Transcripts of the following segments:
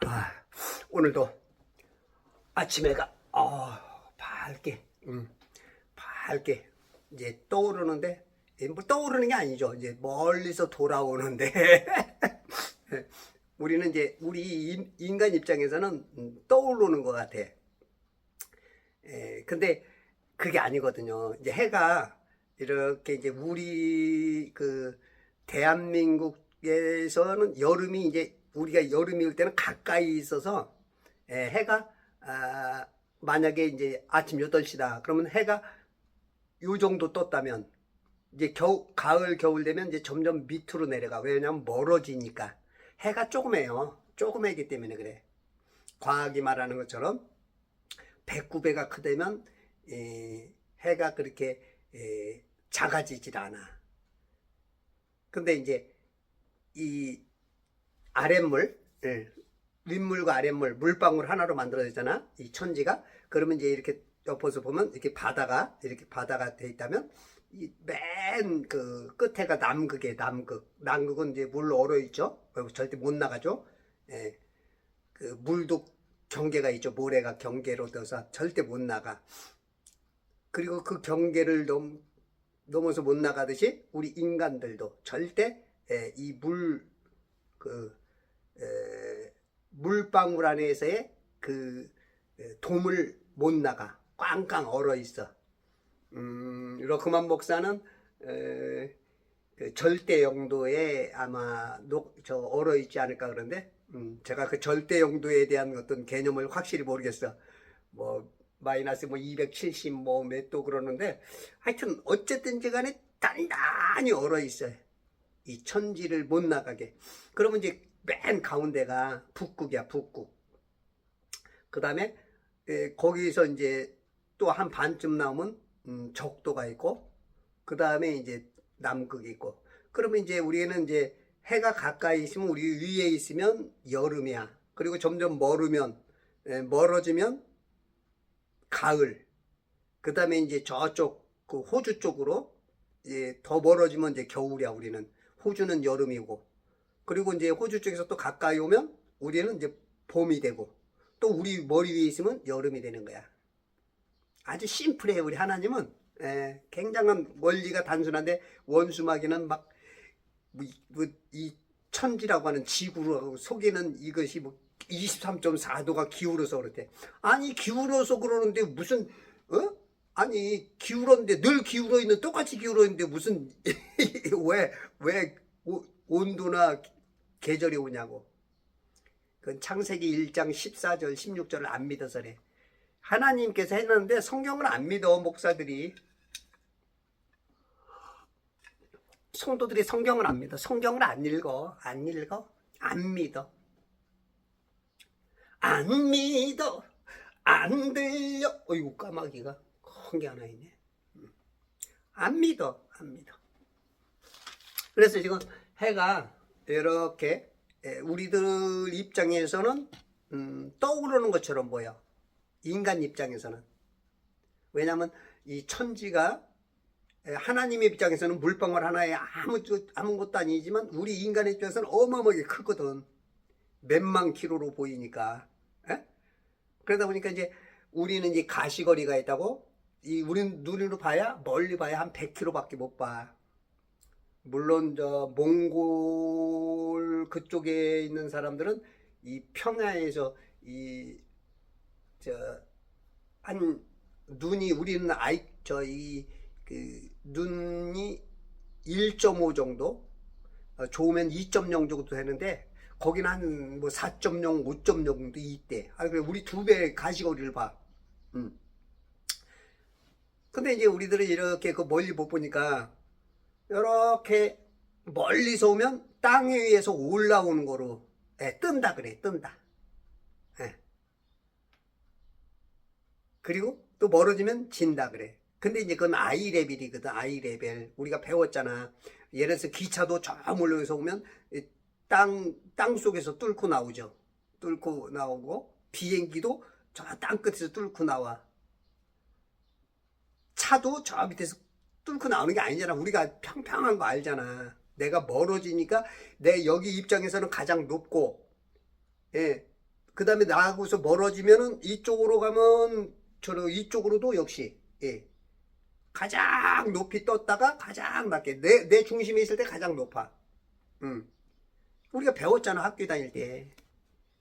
아, 오늘도 아침 해가 밝게 밝게 이제 떠오르는데, 뭐 떠오르는 게 아니죠. 이제 멀리서 돌아오는데 우리는 이제 우리 인간 입장에서는 떠오르는 것 같아. 근데 그게 아니거든요. 이제 해가 이렇게 이제 우리 그 대한민국에서는 여름이 이제 우리가 여름이 올 때는 가까이 있어서 해가 만약에 이제 아침 8시다. 그러면 해가 요 정도 떴다면 이제 가을 겨울 되면 이제 점점 밑으로 내려가. 왜냐면 멀어지니까. 해가 조그매요. 조그매기 때문에 그래. 과학이 말하는 것처럼 배꼽배가 크다면 해가 그렇게 작아지질 않아. 근데 이제 이 아랫물, 윗물과 아랫물, 물방울 하나로 만들어지잖아. 이 천지가. 그러면 이제 이렇게 옆에서 보면 이렇게 바다가 돼 있다면 이 맨 그 끝에가 남극이에요. 남극은 이제 물로 얼어 있죠. 절대 못 나가죠. 그 물도 경계가 있죠. 모래가 경계로 돼서 절대 못 나가. 그리고 그 경계를 넘어서 못 나가듯이 우리 인간들도 절대 이 물방울 안에서의 그 돔을 못 나가. 꽝꽝 얼어 있어. 러크만 목사는 그 절대 영도에 아마 얼어 있지 않을까 그런데, 제가 그 절대 영도에 대한 어떤 개념을 확실히 모르겠어. 뭐 마이너스 뭐 270 뭐 몇 도 그러는데, 하여튼 어쨌든지 간에 단단히 얼어 있어요. 이 천지를 못 나가게. 그러면 이제 맨 가운데가 북극이야, 북극. 그 다음에 거기서 이제 또 한 반쯤 나오면 적도가 있고, 그 다음에 이제 남극이 있고. 그러면 이제 우리는 이제 해가 가까이 있으면, 우리 위에 있으면 여름이야. 그리고 점점 멀어지면 가을. 그 다음에 이제 저쪽 그 호주 쪽으로 이제 더 멀어지면 이제 겨울이야. 우리는 호주는 여름이고, 그리고 이제 호주 쪽에서 또 가까이 오면 우리는 이제 봄이 되고, 또 우리 머리 위에 있으면 여름이 되는 거야. 아주 심플해. 우리 하나님은 굉장한 원리가 단순한데, 원수마귀는 막 이 천지라고 하는 지구로 속이는 이것이 뭐 23.4도가 기울어서 그렇대. 아니 기울어서 그러는데 무슨 아니 기울었는데, 늘 기울어 있는, 똑같이 기울어 있는데 무슨 왜 온도나 계절이 오냐고. 그건 창세기 1장 14절 16절을 안 믿어서 그래. 하나님께서 했는데 성경을 안 믿어. 목사들이, 성도들이 성경을 안 믿어. 성경을 안 읽어. 안 믿어. 안 들려. 어이구, 까마귀가 큰 게 하나 있네. 안 믿어. 그래서 지금 해가 이렇게 우리들 입장에서는 떠오르는 것처럼 보여. 인간 입장에서는. 왜냐하면 이 천지가 하나님의 입장에서는 물방울 하나에 아무것도 아니지만, 우리 인간의 입장에서는 어마어마하게 크거든. 몇만 킬로로 보이니까. 그러다 보니까 이제 우리는 이제 가시거리가 있다고, 우리는 눈으로 봐야, 멀리 봐야 한 100km밖에 못 봐. 물론 저 몽골 그쪽에 있는 사람들은 이 평야에서 눈이, 우리는 눈이 1.5 정도, 좋으면 2.0 정도 되는데, 거기는 한 뭐 4.0, 5.0 정도 있대. 그래 우리 2배 가시거리를 봐. 근데 이제 우리들은 이렇게 그 멀리 못 보니까, 이렇게 멀리서 오면 땅 위에서 올라오는 거로 뜬다 그래. 뜬다. 그리고 또 멀어지면 진다 그래. 근데 이제 그건 아이 레벨이거든. 아이 레벨. 우리가 배웠잖아. 예를 들어서 기차도 저 멀리서 오면 땅 속에서 뚫고 나오죠. 뚫고 나오고, 비행기도 저 땅 끝에서 뚫고 나와. 차도 저 밑에서 뚫고 나오는 게 아니잖아. 우리가 평평한 거 알잖아. 내가 멀어지니까 내 여기 입장에서는 가장 높고, 그 다음에 나하고서 멀어지면은 이쪽으로 가면 저로 이쪽으로도 역시 예. 가장 높이 떴다가 가장 낮게 내 중심에 있을 때 가장 높아. 우리가 배웠잖아 학교 다닐 때.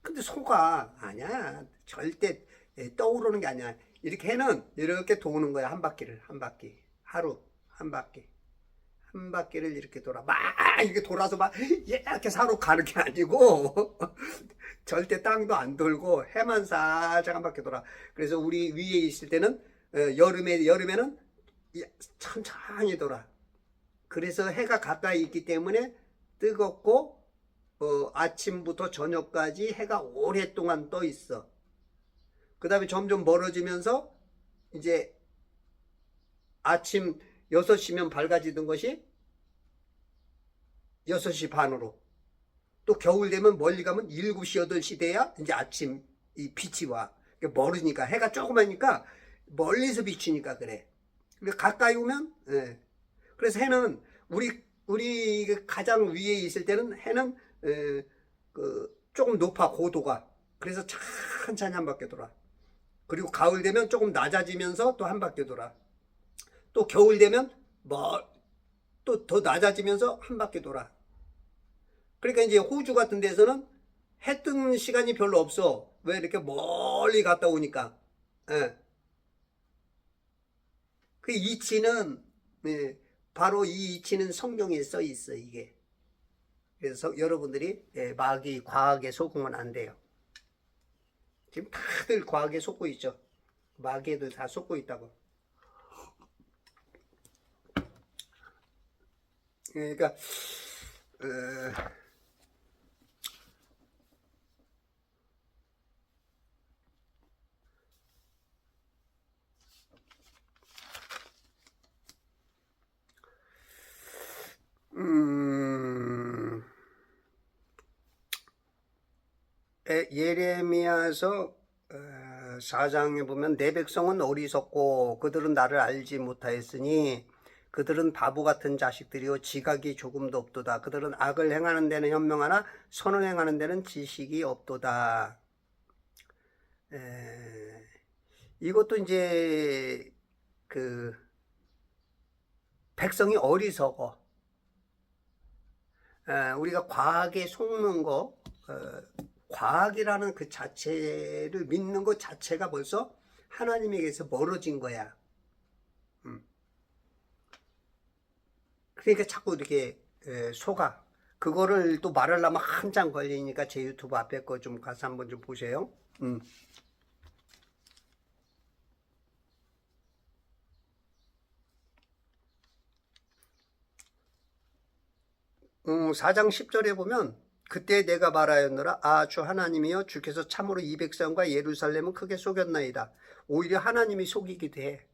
근데 소가 아니야. 절대 떠오르는 게 아니야. 이렇게 해는 이렇게 도는 거야. 한 바퀴를 한 바퀴 하루 한 바퀴 한 바퀴를 이렇게 돌아 막 이렇게 돌아서 막 이렇게 사로 가는 게 아니고 절대 땅도 안 돌고 해만 살짝 한 바퀴 돌아. 그래서 우리 위에 있을 때는 여름에는 천천히 돌아. 그래서 해가 가까이 있기 때문에 뜨겁고 아침부터 저녁까지 해가 오랫동안 떠 있어. 그 다음에 점점 멀어지면서 이제 아침 6시면 밝아지던 것이 6시 반으로, 또 겨울 되면 멀리 가면 7시 8시 돼야 이제 아침 이 빛이 와. 멀으니까 해가 조그마니까 멀리서 비추니까 그래. 가까이 오면 그래서 해는 우리 가장 위에 있을 때는 해는 조금 높아 고도가. 그래서 천천히 한 바퀴 돌아. 그리고 가을 되면 조금 낮아지면서 또 한 바퀴 돌아. 또 겨울 되면 또 더 낮아지면서 한 바퀴 돌아. 그러니까 이제 호주 같은 데서는 해 뜨는 시간이 별로 없어. 왜 이렇게 멀리 갔다 오니까. 예. 그 이치는 바로 이 이치는 성경에 써 있어 이게. 그래서 여러분들이 마귀 과학에 속으면 안 돼요. 지금 다들 과학에 속고 있죠. 마귀에도 다 속고 있다고. 그러니까 예레미야서 4장에 보면 내 백성은 어리석고 그들은 나를 알지 못하였으니 그들은 바보 같은 자식들이요 지각이 조금도 없도다. 그들은 악을 행하는 데는 현명하나 선을 행하는 데는 지식이 없도다. 이것도 이제 그 백성이 어리석어. 우리가 과학에 속는 거, 과학이라는 그 자체를 믿는 것 자체가 벌써 하나님에게서 멀어진 거야. 그러니까 자꾸 이렇게 속아. 그거를 또 말하려면 한참 걸리니까 제 유튜브 앞에 거 좀 가서 한번 좀 보세요. 4장 10절에 보면 그때 내가 말하였노라. 아, 주 하나님이여, 주께서 참으로 이 백성과 예루살렘은 크게 속였나이다. 오히려 하나님이 속이기도 해.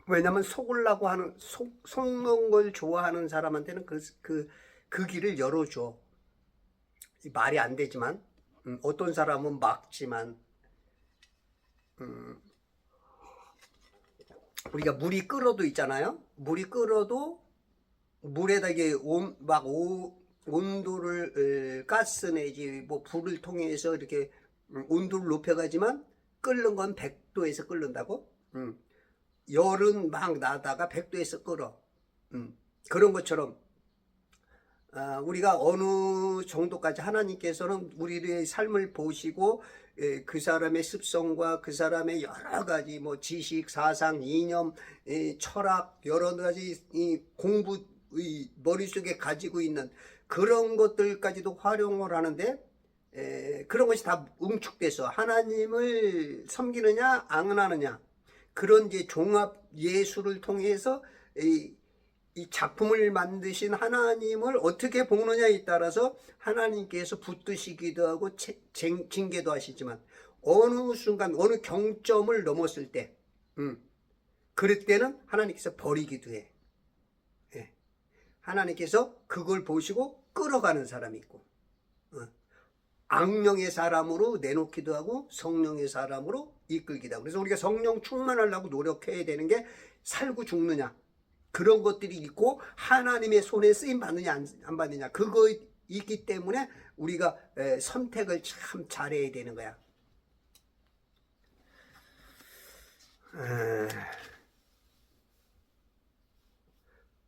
왜냐면 속으려고 하는, 속는 걸 좋아하는 사람한테는 그 길을 열어줘. 말이 안 되지만, 어떤 사람은 막지만, 우리가 물이 끓어도 있잖아요. 물이 끓어도 물에다 이게 온도를 가스 내지 뭐 불을 통해서 이렇게 온도를 높여가지만 끓는 건 100도에서 끓는다고. 열은 막 나다가 100도에서 끓어. 그런 것처럼 우리가 어느 정도까지 하나님께서는 우리의 삶을 보시고 그 사람의 습성과 그 사람의 여러 가지 뭐 지식, 사상, 이념, 철학, 여러 가지 공부 머릿속에 가지고 있는 그런 것들까지도 활용을 하는데 그런 것이 다 응축돼서 하나님을 섬기느냐 안 하느냐, 그런 이제 종합 예술을 통해서 이 작품을 만드신 하나님을 어떻게 보느냐에 따라서 하나님께서 붙드시기도 하고 징계도 하시지만, 어느 순간 어느 경점을 넘었을 때 그럴 때는 하나님께서 버리기도 해. 하나님께서 그걸 보시고 끌어가는 사람이 있고, 악령의 사람으로 내놓기도 하고 성령의 사람으로 이끌기도 하고. 그래서 우리가 성령 충만하려고 노력해야 되는 게 살고 죽느냐, 그런 것들이 있고 하나님의 손에 쓰임 받느냐 안 받느냐, 그거 있기 때문에 우리가 선택을 참 잘해야 되는 거야.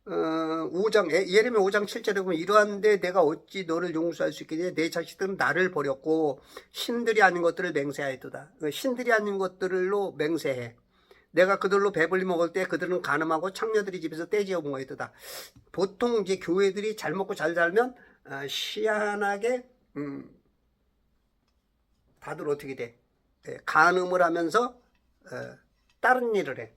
5장 예레미야 5장 7절에 보면 이러한데 내가 어찌 너를 용서할 수 있겠냐. 내 자식들은 나를 버렸고 신들이 아닌 것들을 맹세하였도다. 신들이 아닌 것들로 맹세해. 내가 그들로 배불리 먹을 때 그들은 간음하고 창녀들이 집에서 떼지어 먹었도다. 보통 이제 교회들이 잘 먹고 잘 살면 희한하게 다들 어떻게 돼? 간음을 하면서 다른 일을 해.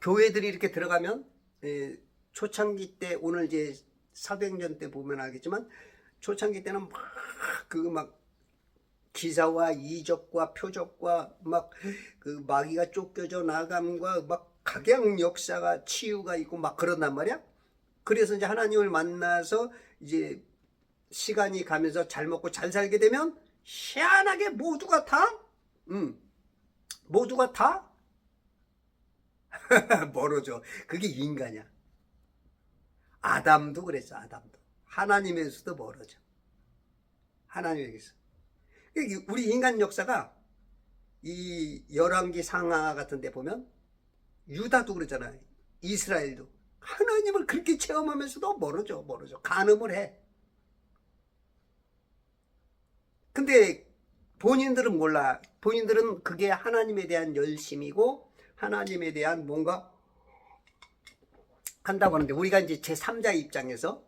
교회들이 이렇게 들어가면 초창기 때, 오늘 이제 사도행전 때 보면 알겠지만 초창기 때는 막 기사와 이적과 표적과 막 그 마귀가 쫓겨져 나감과 막 각양 역사가 치유가 있고 막 그런단 말이야. 그래서 이제 하나님을 만나서 이제 시간이 가면서 잘 먹고 잘 살게 되면 희한하게 모두가 다 멀어져. 그게 인간이야. 아담도 그랬어. 아담도 하나님에서도 멀어져. 하나님에게서. 우리 인간 역사가 이 열왕기 상하 같은 데 보면 유다도 그러잖아요. 이스라엘도 하나님을 그렇게 체험하면서도 멀어져. 간음을 해. 근데 본인들은 몰라. 본인들은 그게 하나님에 대한 열심이고 하나님에 대한 뭔가 한다고 하는데, 우리가 이제 제3자 입장에서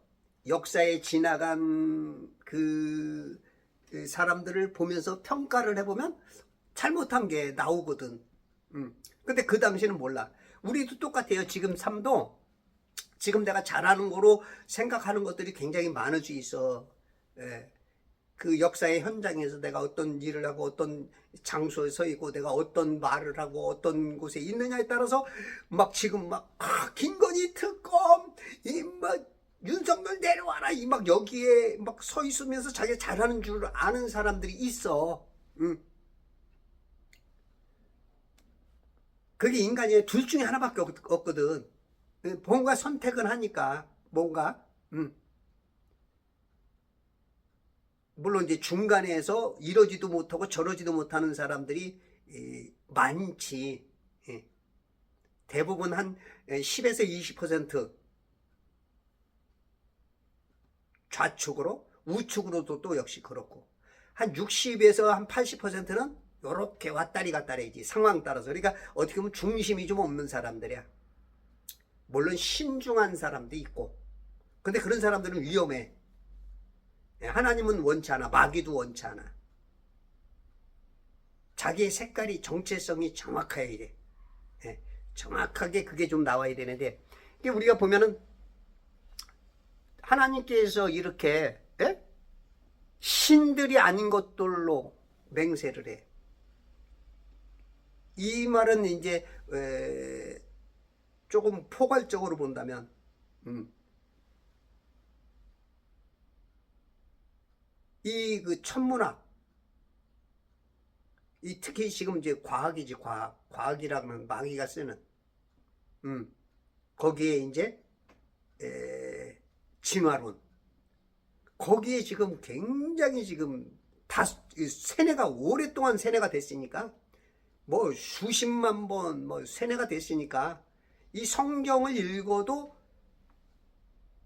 역사에 지나간 그 사람들을 보면서 평가를 해보면 잘못한 게 나오거든. 근데 그 당시는 몰라. 우리도 똑같아요. 지금 삶도 지금 내가 잘하는 거로 생각하는 것들이 굉장히 많을 수 있어. 그 역사의 현장에서 내가 어떤 일을 하고 어떤 장소에 서 있고 내가 어떤 말을 하고 어떤 곳에 있느냐에 따라서 막 지금 막 김건희 특검 막 윤석열 내려와라 이 막 여기에 막 서 있으면서 자기가 잘하는 줄 아는 사람들이 있어. 그게 인간이 둘 중에 하나밖에 없거든. 뭔가 선택은 하니까 뭔가 물론 이제 중간에서 이러지도 못하고 저러지도 못하는 사람들이 많지. 대부분 한 10에서 20% 좌측으로, 우측으로도 또 역시 그렇고, 한 60에서 한 80%는 요렇게 왔다리 갔다리지, 상황 따라서. 그러니까 어떻게 보면 중심이 좀 없는 사람들이야. 물론 신중한 사람도 있고, 근데 그런 사람들은 위험해. 하나님은 원치 않아. 마귀도 원치 않아. 자기의 색깔이, 정체성이 정확해야 돼. 정확하게 그게 좀 나와야 되는데, 우리가 보면은 하나님께서 이렇게 신들이 아닌 것들로 맹세를 해. 이 말은 이제 조금 포괄적으로 본다면 이 그 천문학, 이 특히 지금 이제 과학이지, 과학이라면 마귀가 쓰는 거기에 이제 진화론, 거기에 지금 굉장히 지금 다 세뇌가 오랫동안 세뇌가 됐으니까, 뭐 수십만 번 뭐 세뇌가 됐으니까 이 성경을 읽어도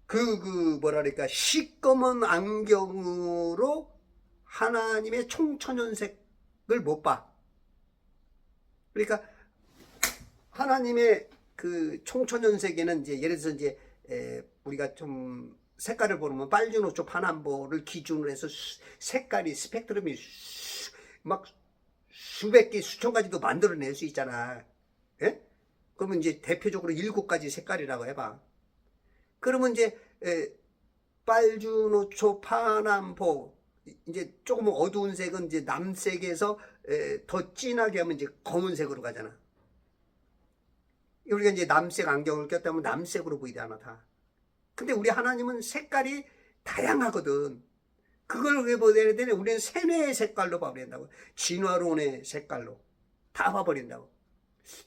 그 뭐랄까 시꺼먼 안경으로 하나님의 총천연색을 못 봐. 그러니까 하나님의 그 총천연색에는 이제 예를 들어서 이제 우리가 좀 색깔을 보면 빨주노초 파남보를 기준으로 해서 색깔이 스펙트럼이 막 수백 개 수천 가지도 만들어낼 수 있잖아. 그러면 이제 대표적으로 7가지 색깔이라고 해봐. 그러면 이제 빨주노초 파남보, 이제 조금 어두운 색은 이제 남색에서 더 진하게 하면 이제 검은색으로 가잖아. 우리가 이제 남색 안경을 꼈다면 남색으로 보이잖아 다. 근데 우리 하나님은 색깔이 다양하거든. 그걸 왜 보여야 되냐? 우리는 세뇌의 색깔로 봐버린다고. 진화론의 색깔로 다 봐버린다고.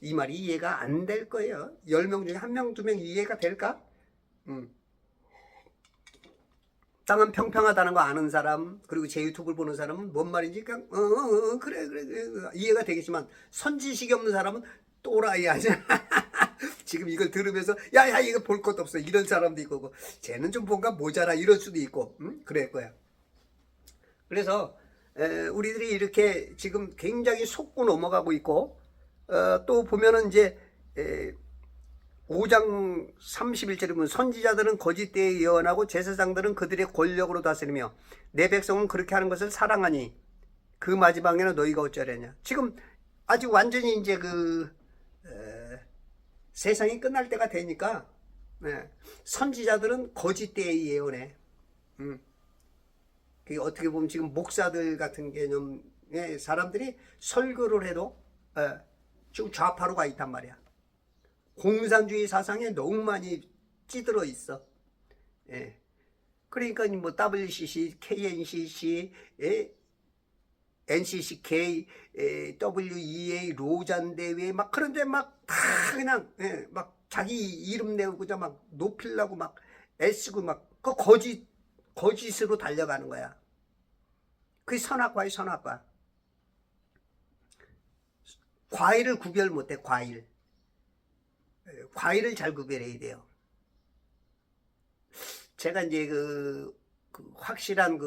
이 말이 이해가 안 될 거예요. 10명 중에 1명, 2명 이해가 될까? 땅은 평평하다는 거 아는 사람, 그리고 제 유튜브를 보는 사람은 뭔 말인지 그냥 그래 이해가 되겠지만, 선지식이 없는 사람은 또라이 아니야. 지금 이걸 들으면서 야야 이거 볼 것도 없어 이런 사람도 있고, 쟤는 좀 뭔가 모자라 이럴 수도 있고, 그럴 거야. 그래서 우리들이 이렇게 지금 굉장히 속고 넘어가고 있고, 또 보면은 이제 5장 31절에 보면, 선지자들은 거짓 때에 예언하고 제사장들은 그들의 권력으로 다스리며 내 백성은 그렇게 하는 것을 사랑하니 그 마지막에는 너희가 어쩌려냐. 지금 아직 완전히 이제 세상이 끝날 때가 되니까, 선지자들은 거짓 때에 예언해. 그게 어떻게 보면 지금 목사들 같은 개념의 사람들이 설교를 해도 지금 좌파로 가 있단 말이야. 공산주의 사상에 너무 많이 찌들어 있어. 그러니까 뭐 WCC, KNCC, NCCK, WEA, 로잔 대회 막 그런데 막 다 그냥 막 자기 이름 내고자 막 높이려고 막 애쓰고 막 그 거짓으로 달려가는 거야. 그게 선악과의 선악과. 과일을 구별 못해. 과일을 잘 구별해야 돼요. 제가 이제 확실한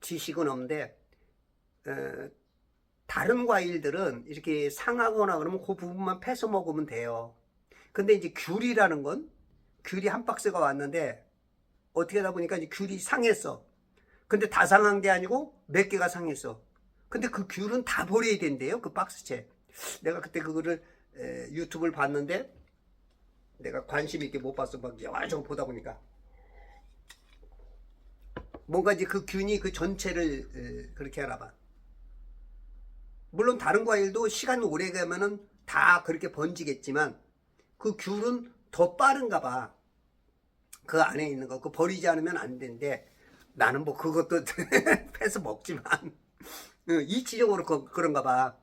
지식은 없는데, 다른 과일들은 이렇게 상하거나 그러면 그 부분만 패서 먹으면 돼요. 근데 이제 귤이라는 건, 귤이 한 박스가 왔는데 어떻게 하다 보니까 이제 귤이 상했어. 근데 다 상한 게 아니고 몇 개가 상했어. 근데 그 귤은 다 버려야 된대요, 그 박스채. 내가 그때 그거를 유튜브를 봤는데, 내가 관심 있게 못 봤어. 막 여기저기 보다 보니까 뭔가 이제 그 균이 그 전체를 그렇게 하나 봐. 물론 다른 과일도 시간이 오래 가면은 다 그렇게 번지겠지만, 그 귤은 더 빠른가 봐. 그 안에 있는 거, 그 버리지 않으면 안 된대. 나는 뭐 그것도 패서 먹지만, 이치적으로 그런가 봐.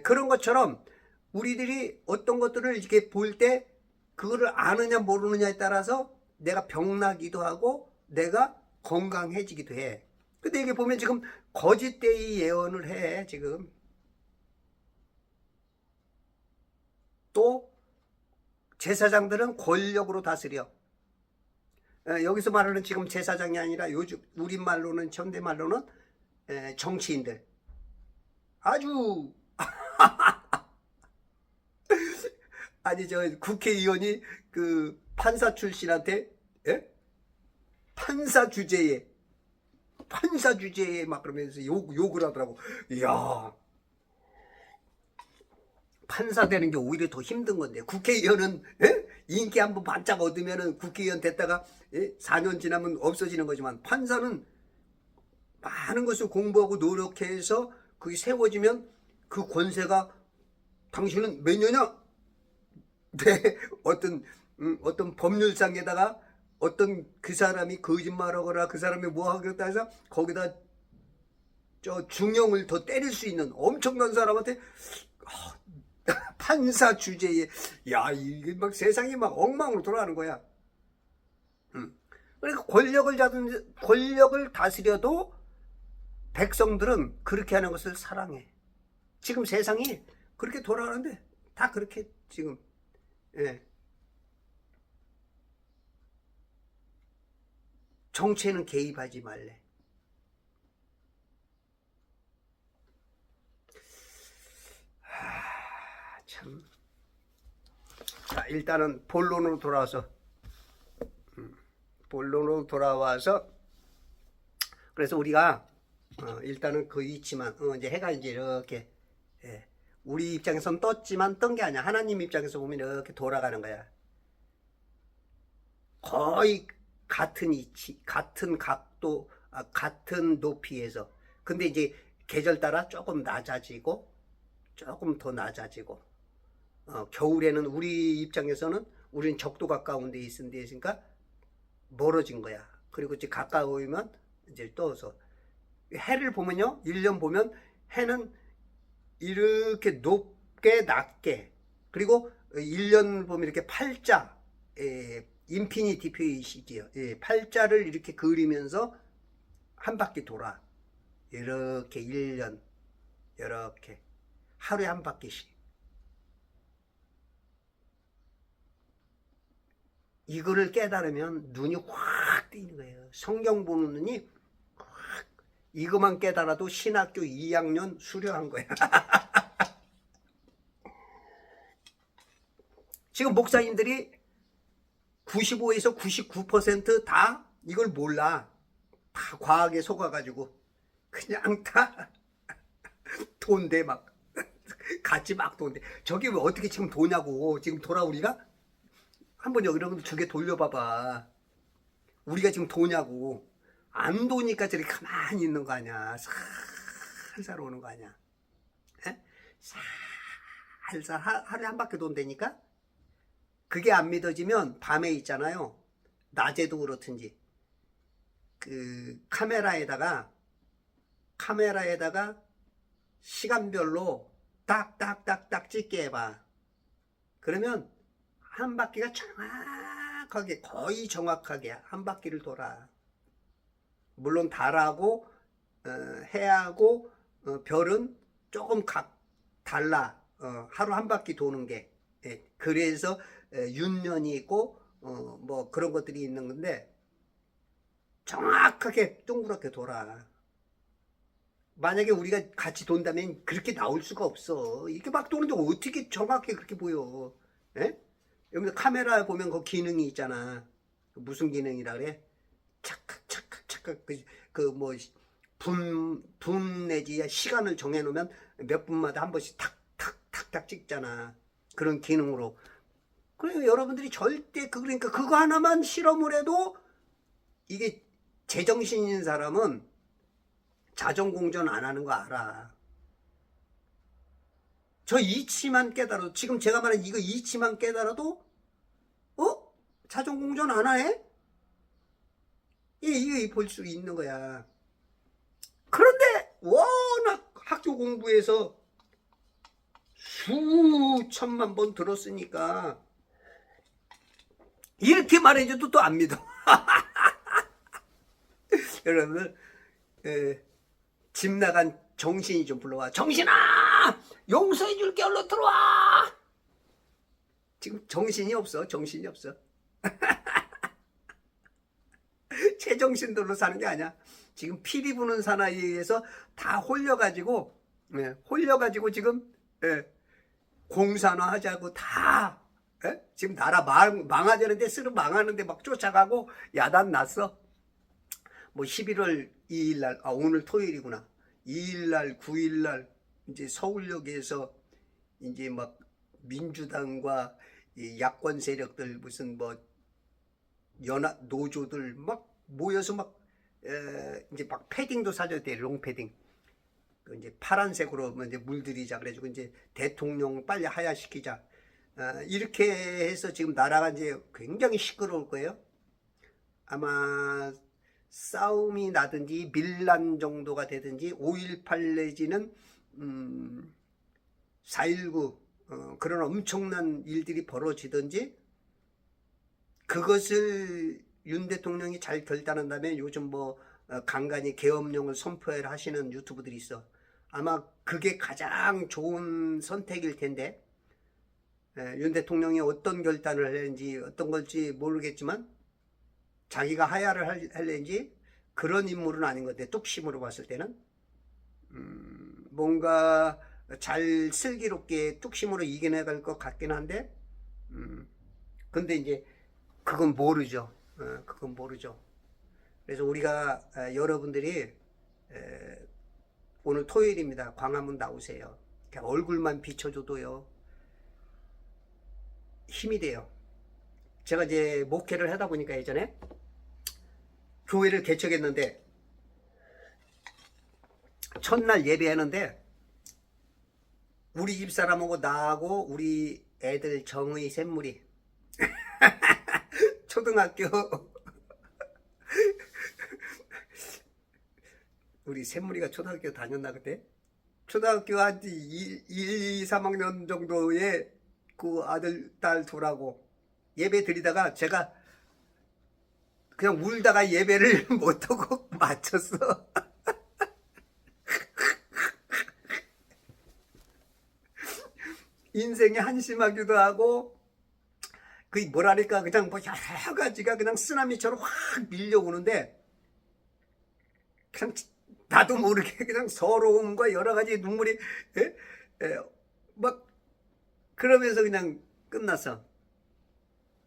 그런 것처럼 우리들이 어떤 것들을 이렇게 볼 때 그거를 아느냐 모르느냐에 따라서 내가 병나기도 하고 내가 건강해지기도 해. 근데 이게 보면 지금 거짓되이 예언을 해. 지금 또 제사장들은 권력으로 다스려. 여기서 말하는 지금 제사장이 아니라 요즘 우리말로는, 현대말로는 정치인들. 아주 아니 저 국회의원이 그 판사 출신한테 판사 주제에 막 그러면서 욕을 하더라고. 이야, 판사 되는 게 오히려 더 힘든 건데, 국회의원은 인기 한번 반짝 얻으면은 국회의원 됐다가 4년 지나면 없어지는 거지만, 판사는 많은 것을 공부하고 노력해서 그게 세워지면 그 권세가, 당신은 몇 년이야? 네, 어떤 법률상에다가 어떤 그 사람이 거짓말하거나 그 사람이 뭐 하겠다 해서 거기다 저 중형을 더 때릴 수 있는 엄청난 사람한테 판사 주제에, 야, 이게 막 세상이 막 엉망으로 돌아가는 거야. 그러니까 권력을 다스려도 백성들은 그렇게 하는 것을 사랑해. 지금 세상이 그렇게 돌아가는데 다 그렇게 지금, 정치에는 개입하지 말래. 참. 자, 일단은 본론으로 돌아와서 그래서 우리가 일단은 그 위치만, 이제 해가 이제 이렇게, 우리 입장에서는 떴지만 뜬 게 아니야. 하나님 입장에서 보면 이렇게 돌아가는 거야. 거의 같은 위치, 같은 각도, 같은 높이에서. 근데 이제 계절 따라 조금 낮아지고 조금 더 낮아지고, 겨울에는 우리 입장에서는 우리는 적도 가까운 데 있은 데 있으니까 멀어진 거야. 그리고 이제 가까우면 이제 떠서 해를 보면요, 1년 보면 해는 이렇게 높게 낮게, 그리고 1년 보면 이렇게 팔자 인피니티 표시지요. 예, 팔자를 이렇게 그리면서 한 바퀴 돌아. 이렇게 1년, 이렇게 하루에 한 바퀴씩. 이거를 깨달으면 눈이 확 뜨이는 거예요. 성경 보는 눈이 확. 이것만 깨달아도 신학교 2학년 수료한 거야. 지금 목사님들이 95에서 99%다 이걸 몰라. 다 과학에 속아가지고 그냥 다 돈대 막 같이 막 돈대. 저게 왜 어떻게 지금 도냐고. 지금 돌아 우리가? 한번 여러분들 저게 돌려봐봐. 우리가 지금 도냐고. 안 도니까 저렇게 가만히 있는 거 아니야. 살살 오는 거 아니야. 에? 살살 하루에 한 바퀴 돈다니까? 그게 안 믿어지면 밤에 있잖아요. 낮에도 그렇든지 그 카메라에다가 시간별로 딱딱딱딱 찍게 해봐. 그러면 한 바퀴가 정확하게, 거의 정확하게 한 바퀴를 돌아. 물론 달하고 해하고 별은 조금 달라. 하루 한 바퀴 도는 게. 예, 그래서 윤년이 있고 뭐 그런 것들이 있는 건데 정확하게 둥그렇게 돌아. 만약에 우리가 같이 돈다면 그렇게 나올 수가 없어. 이렇게 막 도는데 어떻게 정확하게 그렇게 보여? 예? 여기 카메라 보면 그 기능이 있잖아. 무슨 기능이라 그래? 착각 뭐 분 내지 시간을 정해놓으면 몇 분마다 한 번씩 탁탁탁탁 찍잖아. 그런 기능으로. 그래서 여러분들이 절대 그러니까 그거 하나만 실험을 해도 이게 제정신인 사람은 자전공전 안 하는 거 알아. 저 이치만 깨달아도, 지금 제가 말한 이거 이치만 깨달아도 자전공전 안 하네? 이거 볼 수 있는 거야. 그런데 워낙 학교 공부해서 수천만 번 들었으니까 이렇게 말해줘도 또 안 믿어. 여러분 집 나간 정신이 좀 불러와. 정신아, 용서해 줄게, 얼른 들어와. 지금 정신이 없어. 제정신들로 사는 게 아니야. 지금 피리 부는 사나이에서 다 홀려가지고 지금 공산화 하자고 다 지금 나라 망하자는데 쓰러 망하는데 막 쫓아가고 야단 났어. 뭐 11월 2일날, 오늘 토요일이구나. 2일날, 9일날 이제 서울역에서 이제 막 민주당과 이 야권 세력들 무슨 뭐 연합 노조들 막 모여서 막 이제 막 패딩도 사줘야 돼. 롱패딩. 그 이제 파란색으로 이제 물들이자 그래가지고 이제 대통령 빨리 하야시키자. 이렇게 해서 지금 나라가 이제 굉장히 시끄러울 거예요. 아마 싸움이 나든지 밀란 정도가 되든지 5.18 내지는 4.19 그런 엄청난 일들이 벌어지든지 그것을 윤 대통령이 잘 결단한다면 요즘 뭐 간간히 계엄령을 선포를 하시는 유튜브들이 있어. 아마 그게 가장 좋은 선택일 텐데 윤 대통령이 어떤 결단을 하는지 어떤 걸지 모르겠지만 자기가 하야를 할는지 그런 인물은 아닌 것 같아. 뚝심으로 봤을 때는 뭔가 잘 슬기롭게 뚝심으로 이겨내갈 것 같긴 한데 근데 이제 그건 모르죠. 그건 모르죠. 그래서 우리가 여러분들이 오늘 토요일입니다. 광화문 나오세요. 그냥 얼굴만 비춰줘도요 힘이 돼요. 제가 이제 목회를 하다 보니까 예전에 교회를 개척했는데 첫날 예배하는데 우리 집사람하고 나하고 우리 애들 정의 샘물이 초등학교 우리 샘물이가 초등학교 다녔나 그때? 초등학교 한 1, 2, 3학년 정도의 그 아들 딸 둘하고 예배 드리다가 제가 그냥 울다가 예배를 못하고 마쳤어. 인생이 한심하기도 하고, 그 뭐랄까, 그냥 뭐 여러 가지가 그냥 쓰나미처럼 확 밀려오는데, 그냥 나도 모르게 그냥 서러움과 여러 가지 눈물이, 막, 그러면서 그냥 끝났어.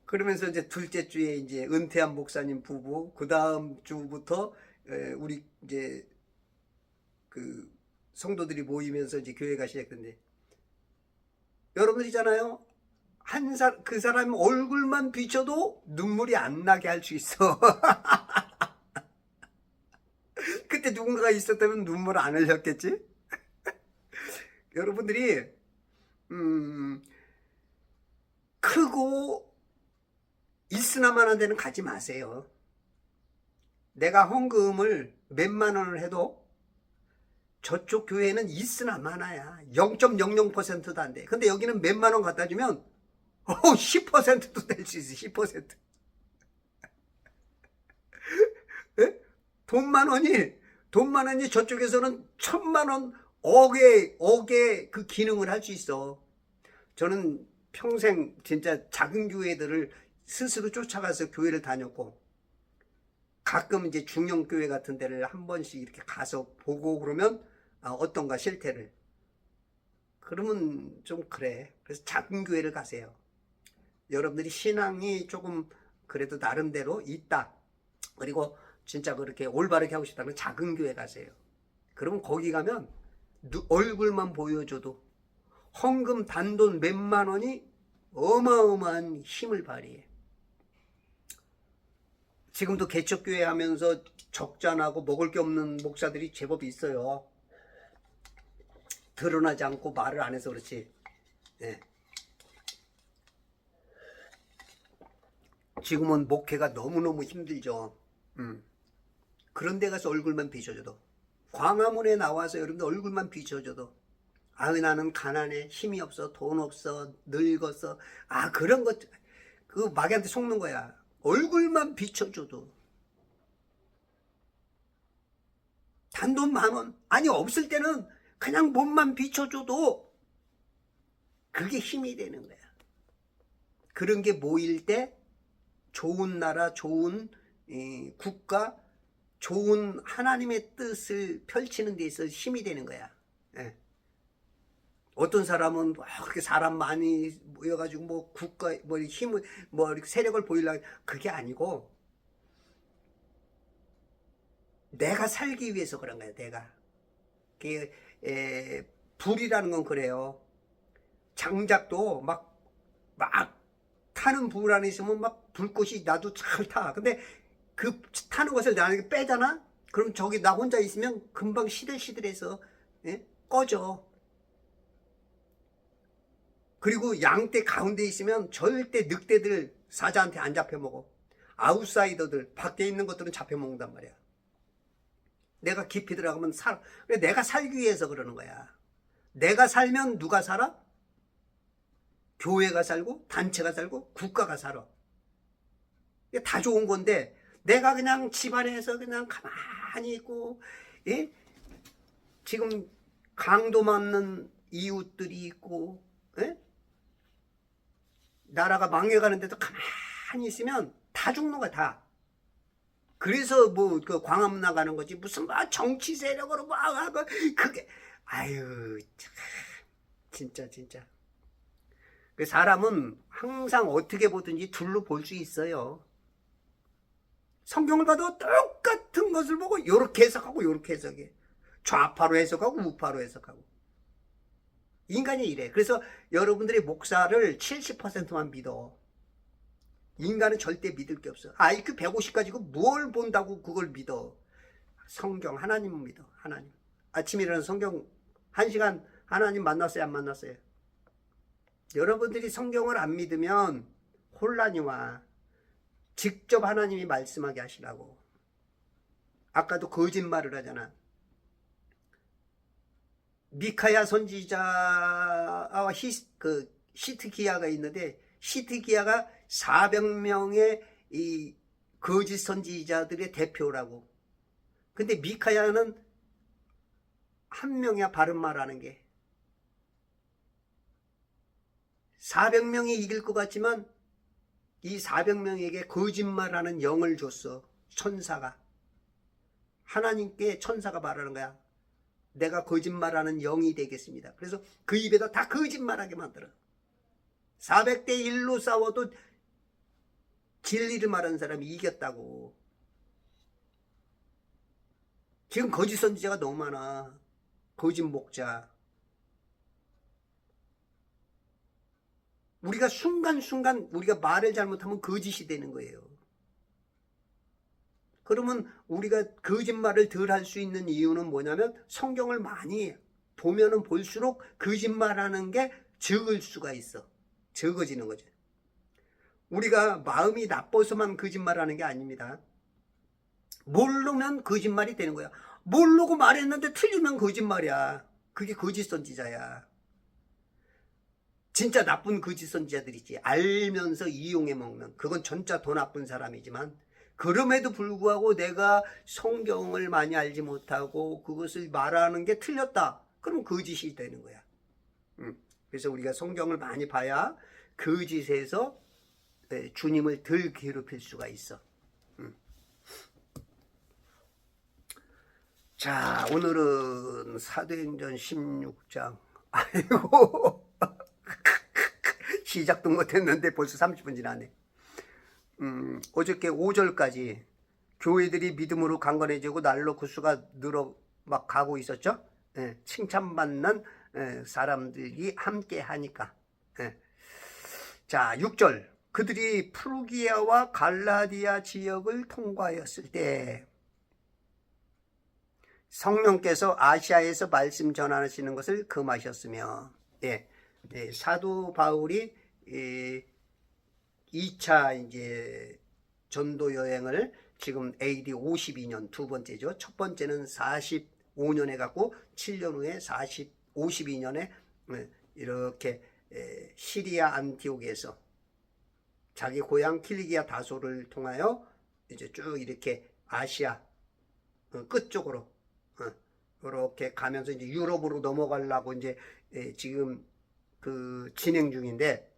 그러면서 이제 둘째 주에 이제 은퇴한 목사님 부부, 그 다음 주부터 우리 이제 그 성도들이 모이면서 이제 교회가 시작된대. 여러분 있잖아요. 그 사람 얼굴만 비춰도 눈물이 안 나게 할 수 있어. 그때 누군가가 있었다면 눈물 안 흘렸겠지? 여러분들이 크고 있으나마나 데는 가지 마세요. 내가 헌금을 몇만 원을 해도 저쪽 교회는 있으나 마나야. 0.00%도 안 돼. 근데 여기는 몇만 원 갖다 주면 10%도 될 수 있어. 10%. 예? 돈만 원이 저쪽에서는 1,000만 원, 억의 그 기능을 할 수 있어. 저는 평생 진짜 작은 교회들을 스스로 쫓아가서 교회를 다녔고, 가끔 이제 중형교회 같은 데를 한 번씩 이렇게 가서 보고 그러면 어떤가 실태를. 그러면 좀 그래. 그래서 작은 교회를 가세요. 여러분들이 신앙이 조금 그래도 나름대로 있다. 그리고 진짜 그렇게 올바르게 하고 싶다면 작은 교회 가세요. 그러면 거기 가면 얼굴만 보여줘도 헌금 단돈 몇만 원이 어마어마한 힘을 발휘해. 지금도 개척교회 하면서 적잖하고 먹을 게 없는 목사들이 제법 있어요. 드러나지 않고 말을 안 해서 그렇지. 네. 지금은 목회가 너무너무 힘들죠. 그런 데 가서 얼굴만 비춰줘도, 광화문에 나와서 여러분들 얼굴만 비춰줘도, 나는 가난해, 힘이 없어, 돈 없어, 늙었어, 그런 것, 그 마귀한테 속는 거야. 얼굴만 비춰줘도, 단돈 10,000원, 아니 없을 때는 그냥 몸만 비춰줘도 그게 힘이 되는 거야. 그런 게 모일 때 좋은 나라, 좋은 국가, 좋은 하나님의 뜻을 펼치는 데 있어서 힘이 되는 거야. 예. 어떤 사람은 그렇게 사람 많이 모여가지고 뭐 국가 뭐 힘을 뭐 세력을 보이려고, 그게 아니고 내가 살기 위해서 그런 거야. 내가 불이라는 건 그래요. 장작도 막 타는 불 안에 있으면 막 불꽃이 나도 잘 타. 근데 그 타는 것을 나에게 빼잖아? 그럼 저기 나 혼자 있으면 금방 시들시들해서 꺼져. 그리고 양떼 가운데 있으면 절대 늑대들 사자한테 안 잡혀먹어. 아웃사이더들 밖에 있는 것들은 잡혀먹는단 말이야. 내가 깊이 들어가면 그래, 내가 살기 위해서 그러는 거야. 내가 살면 누가 살아? 교회가 살고, 단체가 살고, 국가가 살아. 이게 다 좋은 건데, 내가 그냥 집안에서 그냥 가만히 있고, 예? 지금 강도 맞는 이웃들이 있고, 예? 나라가 망해가는데도 가만히 있으면 다 죽는 거야, 다. 그래서 뭐 그 광화문 나가는 거지, 무슨 막 정치 세력으로 막 그게, 아유 참, 진짜 그 사람은 항상 어떻게 보든지 둘로 볼 수 있어요. 성경을 봐도 똑같은 것을 보고 요렇게 해석하고 요렇게 해석해. 좌파로 해석하고 우파로 해석하고. 인간이 이래. 그래서 여러분들이 목사를 70%만 믿어. 인간은 절대 믿을 게 없어. IQ 150 가지고 뭘 본다고 그걸 믿어. 성경, 하나님은 믿어. 하나님. 아침에 일어나서 성경 1시간 하나님 만났어요, 안 만났어요? 여러분들이 성경을 안 믿으면 혼란이 와. 직접 하나님이 말씀하게 하시라고. 아까도 거짓말을 하잖아. 미카야 선지자와 시트기야가 있는데, 시트기야가 400명의 이 거짓 선지자들의 대표라고. 근데 미카야는 한 명이야, 바른 말하는 게. 400명이 이길 것 같지만 이 400명에게 거짓말하는 영을 줬어. 천사가. 하나님께 천사가 말하는 거야. 내가 거짓말하는 영이 되겠습니다. 그래서 그 입에다 다 거짓말하게 만들어. 400대 1로 싸워도 진리를 말하는 사람이 이겼다고. 지금 거짓 선지자가 너무 많아. 거짓 목자. 우리가 순간순간 우리가 말을 잘못하면 거짓이 되는 거예요. 그러면 우리가 거짓말을 덜 할 수 있는 이유는 뭐냐면 성경을 많이 보면은 볼수록 거짓말하는 게 적을 수가 있어. 적어지는 거죠. 우리가 마음이 나빠서만 거짓말하는 게 아닙니다. 모르면 거짓말이 되는 거야. 모르고 말했는데 틀리면 거짓말이야. 그게 거짓 선지자야. 진짜 나쁜 거짓 선지자들이지. 알면서 이용해 먹는. 그건 진짜 더 나쁜 사람이지만 그럼에도 불구하고 내가 성경을 많이 알지 못하고 그것을 말하는 게 틀렸다. 그럼 거짓이 되는 거야. 그래서 우리가 성경을 많이 봐야 거짓에서 주님을 덜 괴롭힐 수가 있어. 자, 오늘은 사도행전 16장. 아이고. 시작도 못했는데 벌써 30분 지나네. 어저께 5절까지 교회들이 믿음으로 강건해지고 날로 그 수가 늘어 막 가고 있었죠. 칭찬받는 사람들이 함께 하니까. 자, 6절. 그들이 프루기아와 갈라디아 지역을 통과하였을 때 성령께서 아시아에서 말씀 전하시는 것을 금하셨으며, 사도 바울이 2차 이제 전도 여행을 지금 AD 52년 두 번째죠. 첫 번째는 45년에 갔고 7년 후에 52년에 이렇게 시리아 안티옥에서 자기 고향 킬리기아 다소를 통하여 이제 쭉 이렇게 아시아 끝쪽으로 이렇게 가면서 이제 유럽으로 넘어가려고 이제 지금 그 진행 중인데,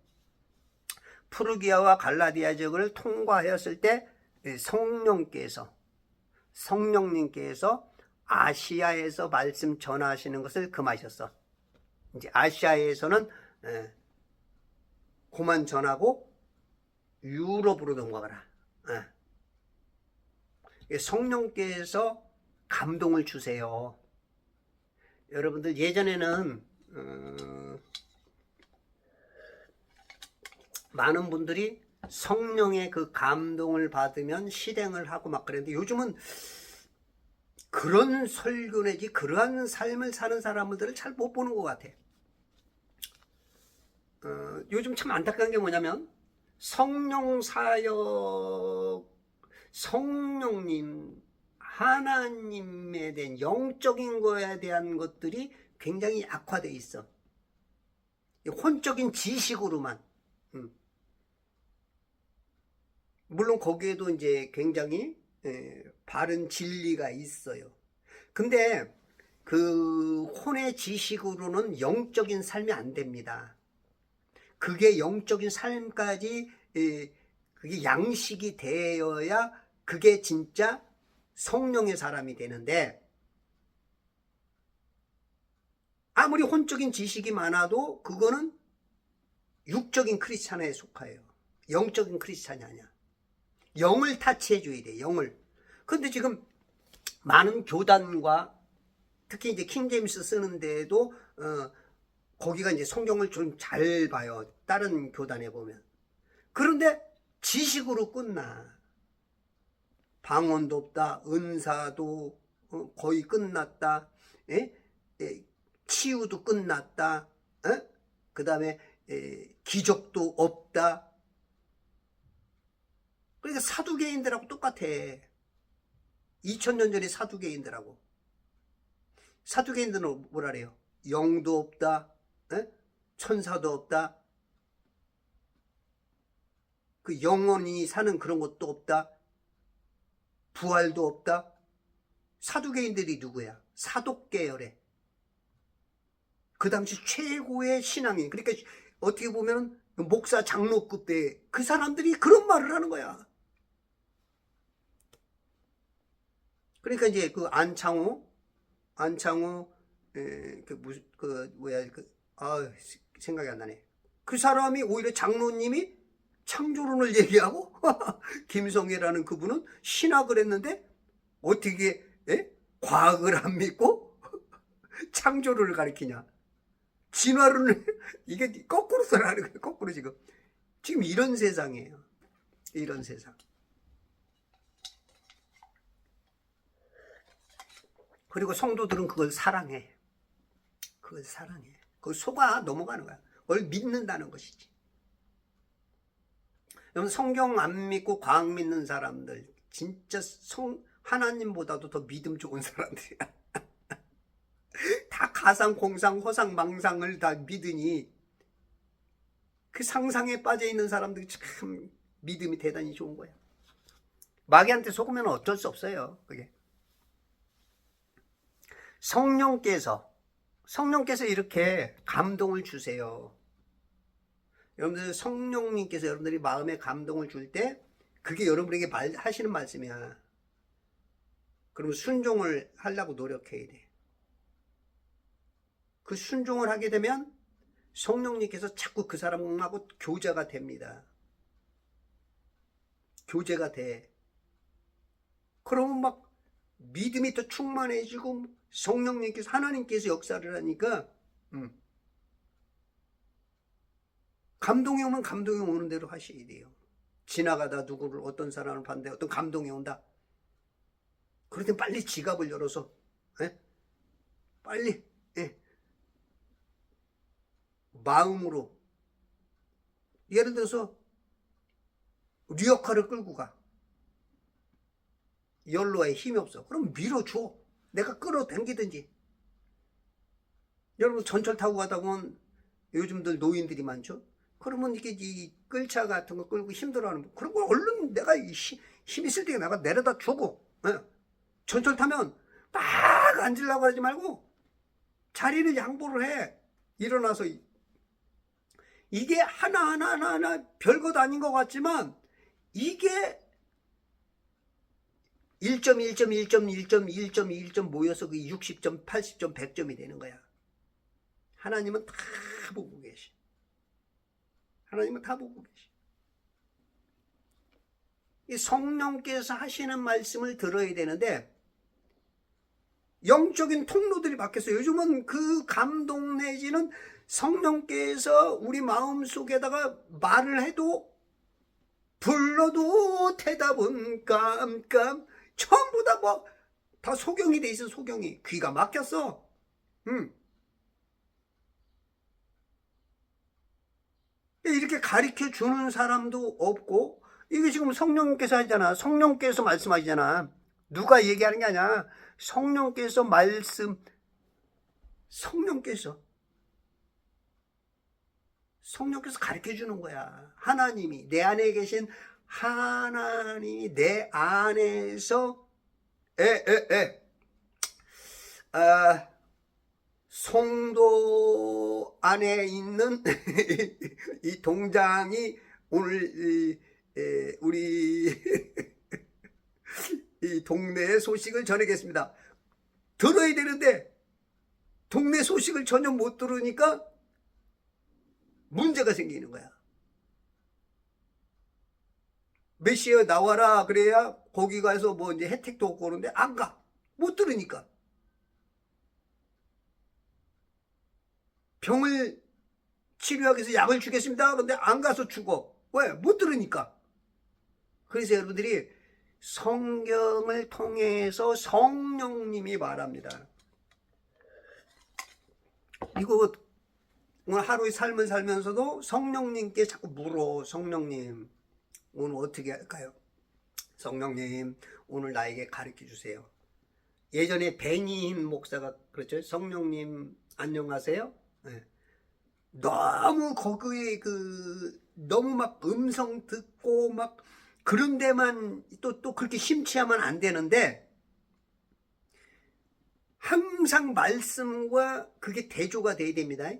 프루기아와 갈라디아 지역을 통과하였을 때 성령님께서 아시아에서 말씀 전하시는 것을 금하셨어. 이제 아시아에서는 그만 전하고 유럽으로 넘어가라. 성령께서 감동을 주세요. 여러분들 예전에는 많은 분들이 성령의 그 감동을 받으면 실행을 하고 막 그랬는데, 요즘은 그런 설교 내지 그러한 삶을 사는 사람들을 잘 못 보는 것 같아. 요즘 참 안타까운 게 뭐냐면 성령 사역, 성령님, 하나님에 대한 영적인 거에 대한 것들이 굉장히 악화되어 있어. 혼적인 지식으로만. 물론 거기에도 이제 굉장히 바른 진리가 있어요. 근데 그 혼의 지식으로는 영적인 삶이 안 됩니다. 그게 영적인 삶까지 그게 양식이 되어야 그게 진짜 성령의 사람이 되는데, 아무리 혼적인 지식이 많아도 그거는 육적인 크리스찬에 속해요. 영적인 크리스찬이 아니야. 영을 타치해 줘야 돼, 영을. 근데 지금 많은 교단과 특히 이제 킹제임스 쓰는데도 거기가 이제 성경을 좀 잘 봐요. 다른 교단에 보면. 그런데 지식으로 끝나. 방언도 없다. 은사도 거의 끝났다. 치유도 끝났다. 그 다음에 기적도 없다. 그러니까 사두개인들하고 똑같아. 2000년 전에 사두개인들하고. 사두개인들은 뭐라 그래요? 영도 없다. 천사도 없다. 그 영원히 사는 그런 것도 없다. 부활도 없다. 사두개인들이 누구야? 사독계열의 그 당시 최고의 신앙인. 그러니까 어떻게 보면 목사 장로급대 그 사람들이 그런 말을 하는 거야. 그러니까 이제 그 안창호 생각이 안 나네. 그 사람이 오히려 장로님이 창조론을 얘기하고 김성애라는 그분은 신학을 했는데 어떻게 과학을 안 믿고 창조론을 가리키냐. 진화론을 이게 거꾸로 써라는 거예요. 거꾸로 지금 이런 세상이에요. 이런 세상. 그리고 성도들은 그걸 사랑해. 그걸 사랑해. 그걸 속아 넘어가는 거야. 그걸 믿는다는 것이지. 여러분 성경 안 믿고 과학 믿는 사람들 진짜 하나님보다도 더 믿음 좋은 사람들이야. 다 가상, 공상, 허상, 망상을 다 믿으니 그 상상에 빠져 있는 사람들이 참 믿음이 대단히 좋은 거야. 마귀한테 속으면 어쩔 수 없어요. 그게. 성령께서 이렇게 감동을 주세요. 여러분들 성령님께서 여러분들이 마음에 감동을 줄 때 그게 여러분에게 하시는 말씀이야. 그러면 순종을 하려고 노력해야 돼. 그 순종을 하게 되면 성령님께서 자꾸 그 사람하고 교제가 됩니다. 교제가 돼. 그러면 막 믿음이 더 충만해지고 성령님께서 하나님께서 역사를 하니까 감동이 오면 감동이 오는 대로 하셔야 돼요. 지나가다 누구를 어떤 사람을 봤는데 어떤 감동이 온다. 그럴 땐 빨리 지갑을 열어서 빨리 마음으로 예를 들어서 리어카를 끌고 가. 연로에 힘이 없어. 그럼 밀어줘. 내가 끌어당기든지. 여러분 전철 타고 가다 보면 요즘들 노인들이 많죠. 그러면 이게 이 끌차 같은 거 끌고 힘들어하는 그런 거 얼른 내가 힘 있을 때 내가 내려다 주고 전철 타면 막 앉으려고 하지 말고 자리를 양보를 해. 일어나서 이게 하나 별것 아닌 것 같지만 이게 1.1.1.1.1.1점 모여서 그 60점, 80점, 100점이 되는 거야. 하나님은 다 보고 계시. 하나님은 다 보고 계시. 이 성령께서 하시는 말씀을 들어야 되는데 영적인 통로들이 바뀌었어요. 요즘은 그 감동 내지는 성령께서 우리 마음속에다가 말을 해도 불러도 대답은 깜깜 전부 다 다 소경이 돼 있어. 소경이 귀가 막혔어. 이렇게 가르쳐 주는 사람도 없고 이게 지금 성령께서 하잖아. 성령께서 말씀하시잖아. 누가 얘기하는 게 아니야. 성령께서 성령께서 가르쳐 주는 거야. 하나님이 내 안에 계신 하나님이 내 안에서 송도 안에 있는 이 동장이 오늘 우리 이 동네의 소식을 전하겠습니다. 들어야 되는데 동네 소식을 전혀 못 들으니까 문제가 생기는 거야. 몇 시에 나와라 그래야 거기 가서 뭐 이제 혜택도 없고 그러는데 안 가. 못 들으니까. 병을 치료하기 위해서 약을 주겠습니다. 근데 안 가서 죽어. 왜? 못 들으니까. 그래서 여러분들이 성경을 통해서 성령님이 말합니다. 이거 오늘 하루의 삶을 살면서도 성령님께 자꾸 물어. 성령님 오늘 어떻게 할까요? 성령님 오늘 나에게 가르쳐 주세요. 예전에 베니힌 목사가 그렇죠. 성령님 안녕하세요. 네. 너무 거기에 너무 막 음성 듣고 막 그런 데만 또 그렇게 심취하면 안 되는데, 항상 말씀과 그게 대조가 돼야 됩니다.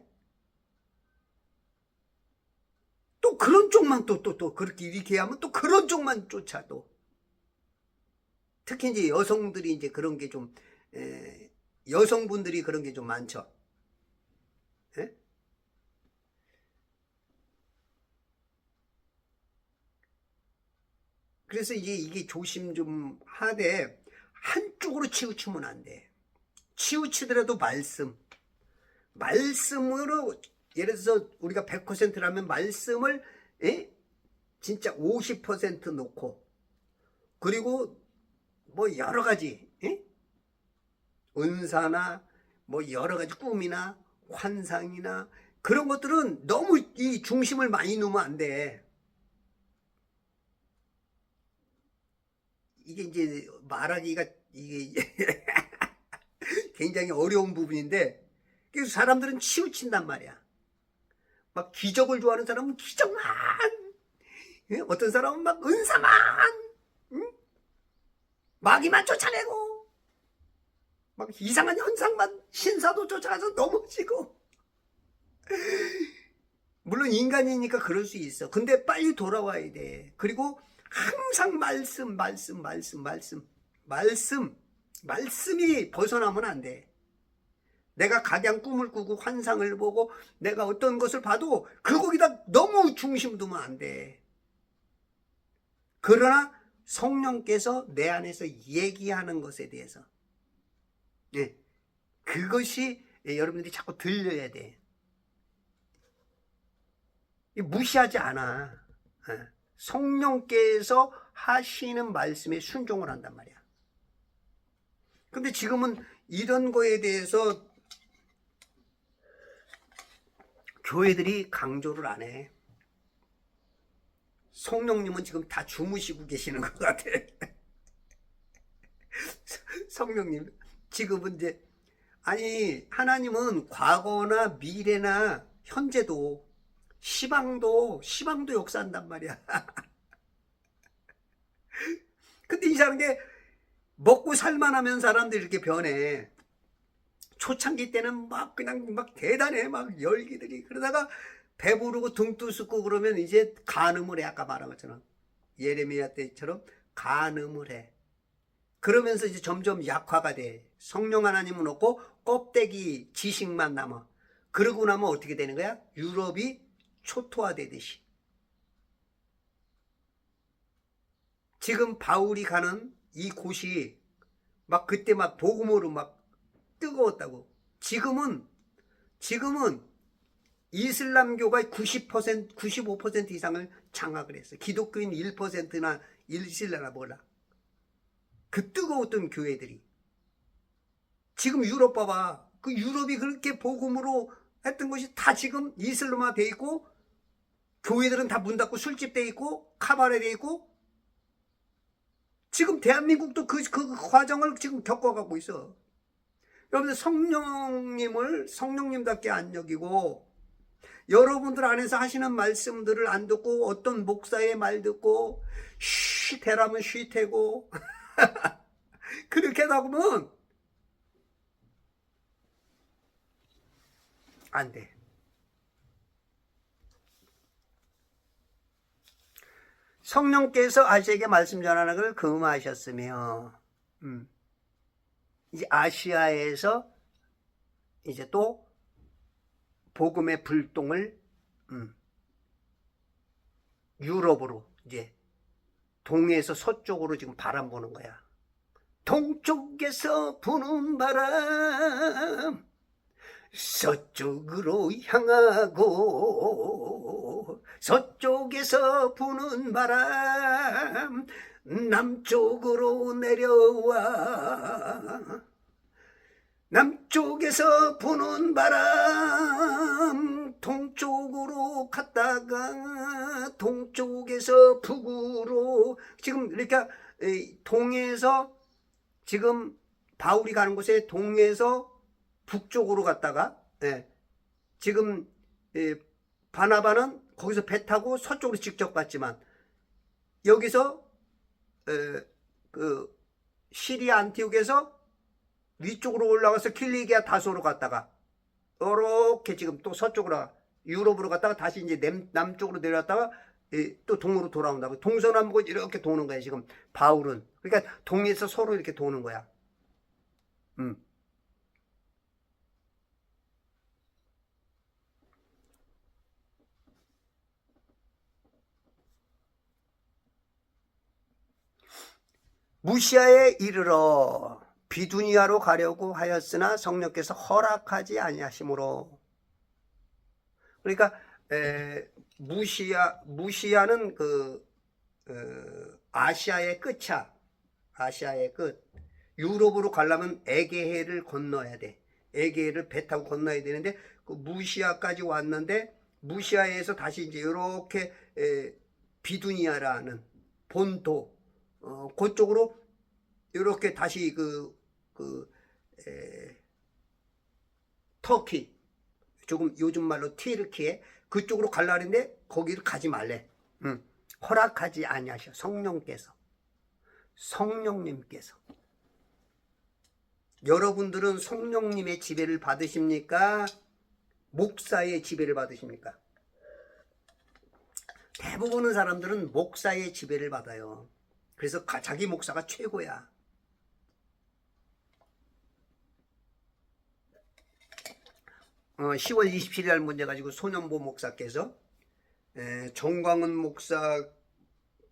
또 그런 쪽만 또 그렇게 이렇게 하면 또 그런 쪽만 쫓아도. 특히 이제 여성들이 이제 그런 게 좀, 여성분들이 그런 게 좀 많죠. 예? 그래서 이게 조심 좀 하되, 한쪽으로 치우치면 안 돼. 치우치더라도 말씀으로, 예를 들어서 우리가 100%라면 말씀을, 진짜 50% 놓고, 그리고 뭐 여러 가지, 은사나 뭐 여러 가지 꿈이나 환상이나 그런 것들은 너무 이 중심을 많이 놓으면 안 돼. 이게 이제 말하기가 이게 굉장히 어려운 부분인데, 그래서 사람들은 치우친단 말이야. 막 기적을 좋아하는 사람은 기적만, 어떤 사람은 막 은사만, 응? 마귀만 쫓아내고, 막 이상한 현상만, 신사도 쫓아가서 넘어지고. 물론 인간이니까 그럴 수 있어. 근데 빨리 돌아와야 돼. 그리고 항상 말씀이 벗어나면 안 돼. 내가 각양 꿈을 꾸고 환상을 보고 내가 어떤 것을 봐도 거기다 너무 중심 두면 안 돼. 그러나 성령께서 내 안에서 얘기하는 것에 대해서, 그것이 여러분들이 자꾸 들려야 돼. 무시하지 않아. 성령께서 하시는 말씀에 순종을 한단 말이야. 근데 지금은 이런 거에 대해서 교회들이 강조를 안 해. 성령님은 지금 다 주무시고 계시는 것 같아. 성령님, 지금은 이제, 아니, 하나님은 과거나 미래나 현재도 시방도 역사한단 말이야. 근데 이상한 게 먹고 살만하면 사람들이 이렇게 변해. 초창기 때는 막 그냥 막 대단해. 막 열기들이. 그러다가 배부르고 등 뜨숩고 그러면 이제 간음을 해. 아까 말한 것처럼. 예레미야 때처럼 간음을 해. 그러면서 이제 점점 약화가 돼. 성령 하나님은 없고 껍데기 지식만 남아. 그러고 나면 어떻게 되는 거야? 유럽이 초토화되듯이. 지금 바울이 가는 이 곳이 막 그때 막 복음으로 막 뜨거웠다고. 지금은 이슬람교가 90%, 95% 이상을 장악을 했어. 기독교인 1%나 일실래나 몰라. 그 뜨거웠던 교회들이. 지금 유럽 봐봐. 그 유럽이 그렇게 복음으로 했던 것이 다 지금 이슬람화 돼 있고, 교회들은 다 문 닫고 술집 돼 있고, 카바레 돼 있고, 지금 대한민국도 그 과정을 지금 겪어가고 있어. 여러분들 성령님을 성령님답게 안 여기고, 여러분들 안에서 하시는 말씀들을 안 듣고, 어떤 목사의 말 듣고, 쉬태라면 쉬태고, 그렇게 하다 보면 안 돼. 성령께서 아시아에게 말씀 전하는 걸 금하셨으며, 이제 아시아에서 이제 또 복음의 불똥을 유럽으로 이제 동에서 서쪽으로 지금 바람 부는 거야. 동쪽에서 부는 바람 서쪽으로 향하고, 서쪽에서 부는 바람 남쪽으로 내려와, 남쪽에서 부는 바람 동쪽으로 갔다가 동쪽에서 북으로, 지금 그러니까 동에서 지금 바울이 가는 곳에 동에서 북쪽으로 갔다가, 지금 바나바는 거기서 배 타고 서쪽으로 직접 갔지만 여기서 그 시리아 안티옥에서 위쪽으로 올라가서 킬리기아 다소로 갔다가 이렇게 지금 또 서쪽으로 유럽으로 갔다가 다시 이제 남쪽으로 내려왔다가 또 동으로 돌아온다고. 동서남북을 이렇게 도는 거야 지금 바울은. 그러니까 동에서 서로 이렇게 도는 거야. 무시아에 이르러 비두니아로 가려고 하였으나 성령께서 허락하지 아니하심으로. 그러니까 무시아는 아시아의 끝이야. 아시아의 끝. 유럽으로 가려면 에게해를 건너야 돼. 에게해를 배 타고 건너야 되는데 그 무시아까지 왔는데 무시아에서 다시 이제 이렇게 비두니아라는 본토 그쪽으로 이렇게 다시 터키, 조금 요즘 말로 튀르키예 그쪽으로 가려는데 거기를 가지 말래. 허락하지 아니하셔. 성령님께서. 여러분들은 성령님의 지배를 받으십니까? 목사의 지배를 받으십니까? 대부분의 사람들은 목사의 지배를 받아요. 그래서 자기 목사가 최고야. 10월 27일 날 문제 가지고 소년보 목사께서 정광훈 목사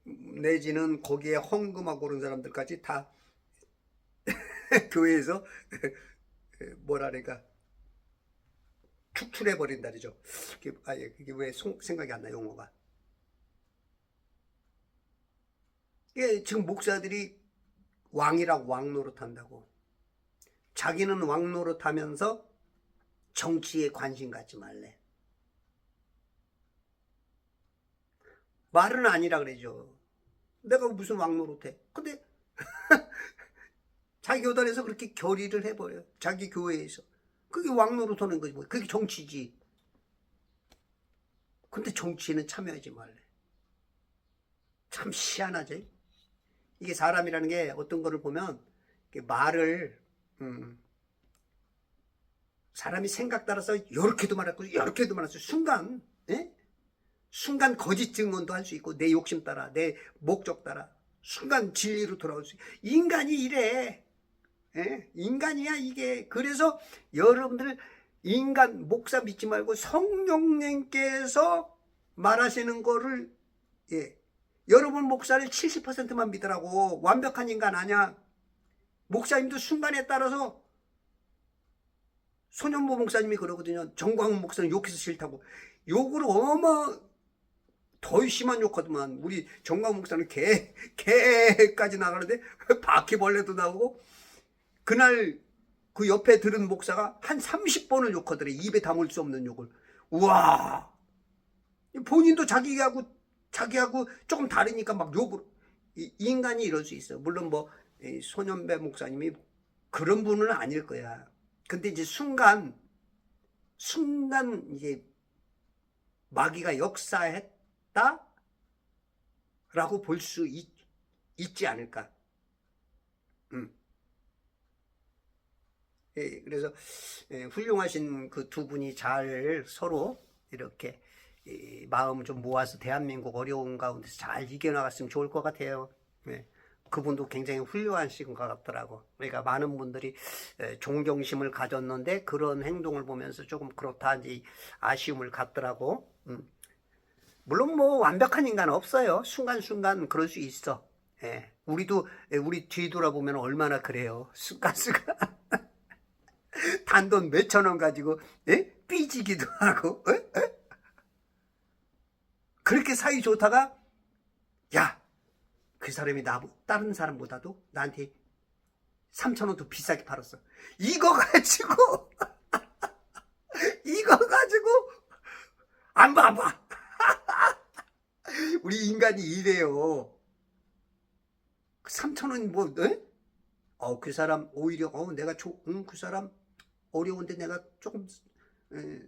내지는 거기에 헌금하고 그런 사람들까지 다 교회에서 뭐라니까 축출해 버린다죠. 그게 왜 생각이 안 나, 용어가. 지금 목사들이 왕이라고 왕 노릇한다고. 자기는 왕 노릇하면서 정치에 관심 갖지 말래. 말은 아니라 그러죠. 내가 무슨 왕 노릇해. 근데 자기 교단에서 그렇게 결의를 해버려요. 자기 교회에서. 그게 왕 노릇하는 거지 뭐. 그게 정치지. 근데 정치에는 참여하지 말래. 참 희한하지. 이게 사람이라는 게 어떤 거를 보면 말을 사람이 생각 따라서 이렇게도 말하고 이렇게도 말할 수 순간 순간 거짓 증언도 할 수 있고 내 욕심 따라 내 목적 따라 순간 진리로 돌아올 수 있고 인간이 이래. 인간이야 이게. 그래서 여러분들 인간 목사 믿지 말고 성령님께서 말하시는 거를 여러분 목사를 70%만 믿으라고. 완벽한 인간 아니야. 목사님도 순간에 따라서 소년보 목사님이 그러거든요. 정광훈 목사는 욕해서 싫다고. 욕을 더 심한 욕하더만. 우리 정광훈 목사는 개까지 나가는데 바퀴벌레도 나오고. 그날 그 옆에 들은 목사가 한 30번을 욕하더래. 입에 담을 수 없는 욕을. 우와. 본인도 자기하고 조금 다르니까 막 욕을. 인간이 이럴 수 있어. 물론 뭐 소년배 목사님이 그런 분은 아닐 거야. 근데 이제 순간 이제 마귀가 역사했다 라고 볼 수 있지 않을까. 그래서 훌륭하신 그 두 분이 잘 서로 이렇게 마음을 좀 모아서 대한민국 어려운 가운데서 잘 이겨나갔으면 좋을 것 같아요. 그분도 굉장히 훌륭하신 것 같더라고. 그러니까 많은 분들이 존경심을 가졌는데 그런 행동을 보면서 조금 그렇다 이제 아쉬움을 갖더라고. 물론 뭐 완벽한 인간은 없어요. 순간순간 그럴 수 있어. 우리도 우리 뒤돌아보면 얼마나 그래요. 순간순간 단돈 몇천 원 가지고 삐지기도 하고 그렇게 사이 좋다가 야, 그 사람이 다른 사람보다도 나한테 3,000원 더 비싸게 팔았어. 이거 가지고 안 봐. 우리 인간이 이래요. 3,000원 뭐 그 사람 오히려 내가 그 사람 어려운데 내가 조금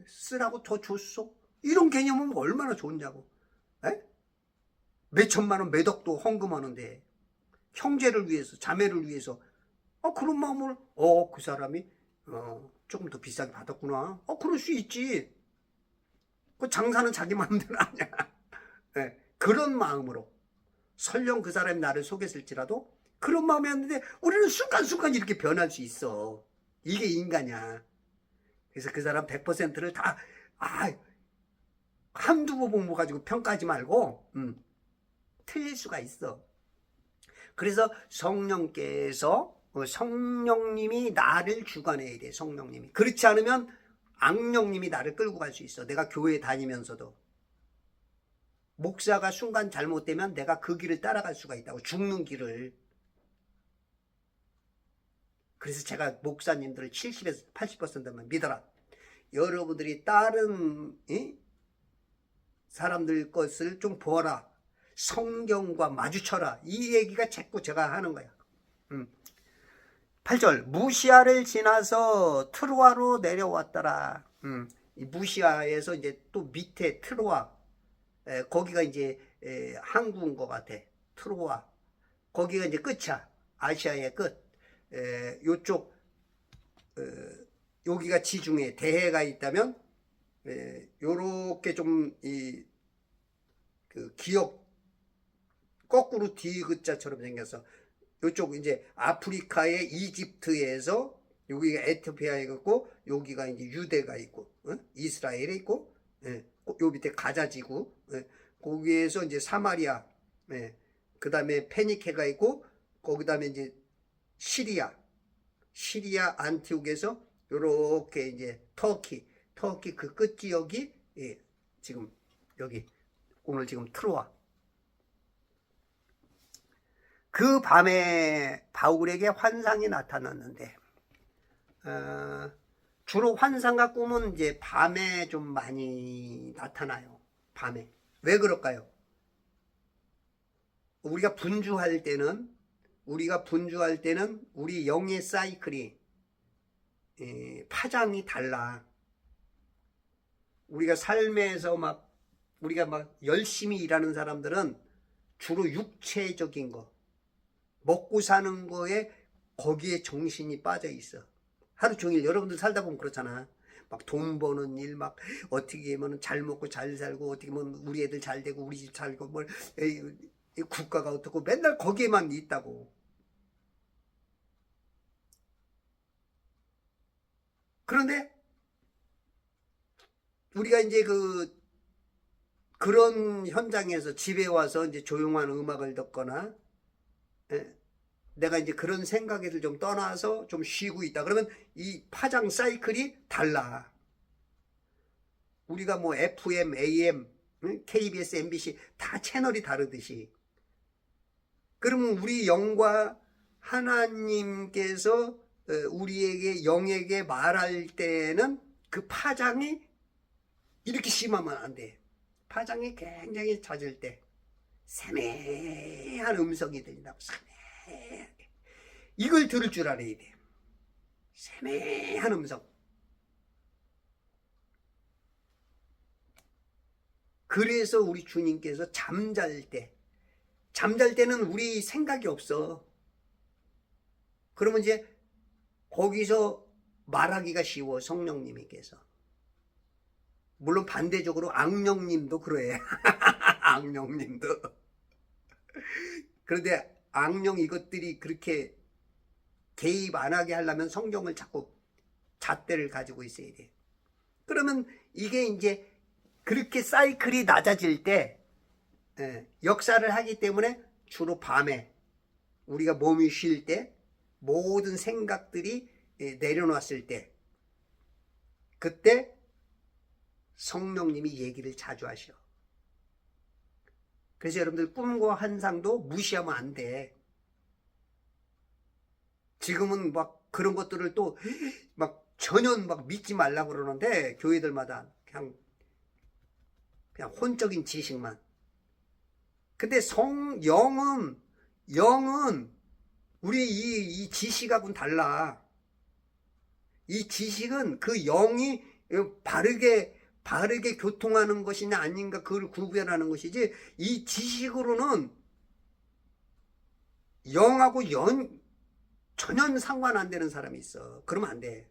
쓰라고 더 줬어. 이런 개념은 얼마나 좋냐고. 몇 천만 원, 몇 억도 헌금하는데 형제를 위해서, 자매를 위해서 그런 마음을 그 사람이 조금 더 비싸게 받았구나. 그럴 수 있지. 그 장사는 자기 마음대로 아니야. 네, 그런 마음으로 설령 그 사람이 나를 속였을지라도 그런 마음이었는데 우리는 순간순간 이렇게 변할 수 있어. 이게 인간이야. 그래서 그 사람 100%를 다 한두 번 가지고 평가하지 말고 틀릴 수가 있어. 그래서 성령께서 성령님이 나를 주관해야 돼. 성령님이. 그렇지 않으면 악령님이 나를 끌고 갈 수 있어. 내가 교회 다니면서도 목사가 순간 잘못되면 내가 그 길을 따라갈 수가 있다고. 죽는 길을. 그래서 제가 목사님들을 70에서 80%만 믿어라. 여러분들이 다른 사람들 것을 좀 보아라. 성경과 마주쳐라. 이 얘기가 자꾸 제가 하는 거야. 8절 무시아를 지나서 트로아로 내려왔더라. 이 무시아에서 이제 또 밑에 트로아, 거기가 이제 항구인 것 같아. 트로아, 거기가 이제 끝이야. 아시아의 끝. 요쪽 여기가 지중해 대해가 있다면 요렇게 좀 그 기억 거꾸로 디귿자처럼 생겨서 요쪽 이제 아프리카의 이집트에서 여기가 에티오피아에 있고 여기가 이제 유대가 있고 이스라엘에 있고 요 밑에 가자지구 거기에서 이제 사마리아 그 다음에 페니케가 있고 거기 다음에 이제 시리아 안티옥에서 요렇게 이제 터키 그 끝 지역이 지금 여기 오늘 지금 트로아. 그 밤에 바울에게 환상이 나타났는데 주로 환상과 꿈은 이제 밤에 좀 많이 나타나요. 밤에. 왜 그럴까요? 우리가 분주할 때는 우리 영의 사이클이 파장이 달라. 우리가 삶에서 우리가 열심히 일하는 사람들은 주로 육체적인 거, 먹고 사는 거에 거기에 정신이 빠져 있어. 하루 종일 여러분들 살다 보면 그렇잖아. 막 돈 버는 일, 막 어떻게 하면 잘 먹고 잘 살고, 어떻게 하면 우리 애들 잘 되고, 우리 집 살고, 국가가 어떻고, 맨날 거기에만 있다고. 그런데 우리가 이제 그런 현장에서 집에 와서 이제 조용한 음악을 듣거나 내가 이제 그런 생각에서 좀 떠나서 좀 쉬고 있다. 그러면 이 파장 사이클이 달라. 우리가 뭐 FM, AM, KBS, MBC 다 채널이 다르듯이. 그러면 우리 영과 하나님께서 우리에게 영에게 말할 때는 그 파장이 이렇게 심하면 안 돼. 파장이 굉장히 잦을 때 세매한 음성이 들린다고. 세매하게. 이걸 들을 줄 알아야 돼. 세매한 음성. 그래서 우리 주님께서 잠잘 때는 우리 생각이 없어. 그러면 이제 거기서 말하기가 쉬워. 성령님께서. 물론 반대적으로 악령님도 그래. 악령님도. 그런데 악령 이것들이 그렇게 개입 안 하게 하려면 성경을 자꾸 잣대를 가지고 있어야 돼. 그러면 이게 이제 그렇게 사이클이 낮아질 때 역사를 하기 때문에 주로 밤에 우리가 몸이 쉴 때 모든 생각들이 내려놨을 때 그때 성령님이 얘기를 자주 하셔. 그래서 여러분들 꿈과 환상도 무시하면 안 돼. 지금은 막 그런 것들을 또 막 전혀 막 믿지 말라고 그러는데 교회들마다 그냥 혼적인 지식만. 근데 영은 우리 이 지식하고는 달라. 이 지식은 그 영이 바르게 바르게 교통하는 것이냐 아닌가 그걸 구별하는 것이지, 이 지식으로는 영하고 전혀 상관 안 되는 사람이 있어. 그러면 안 돼.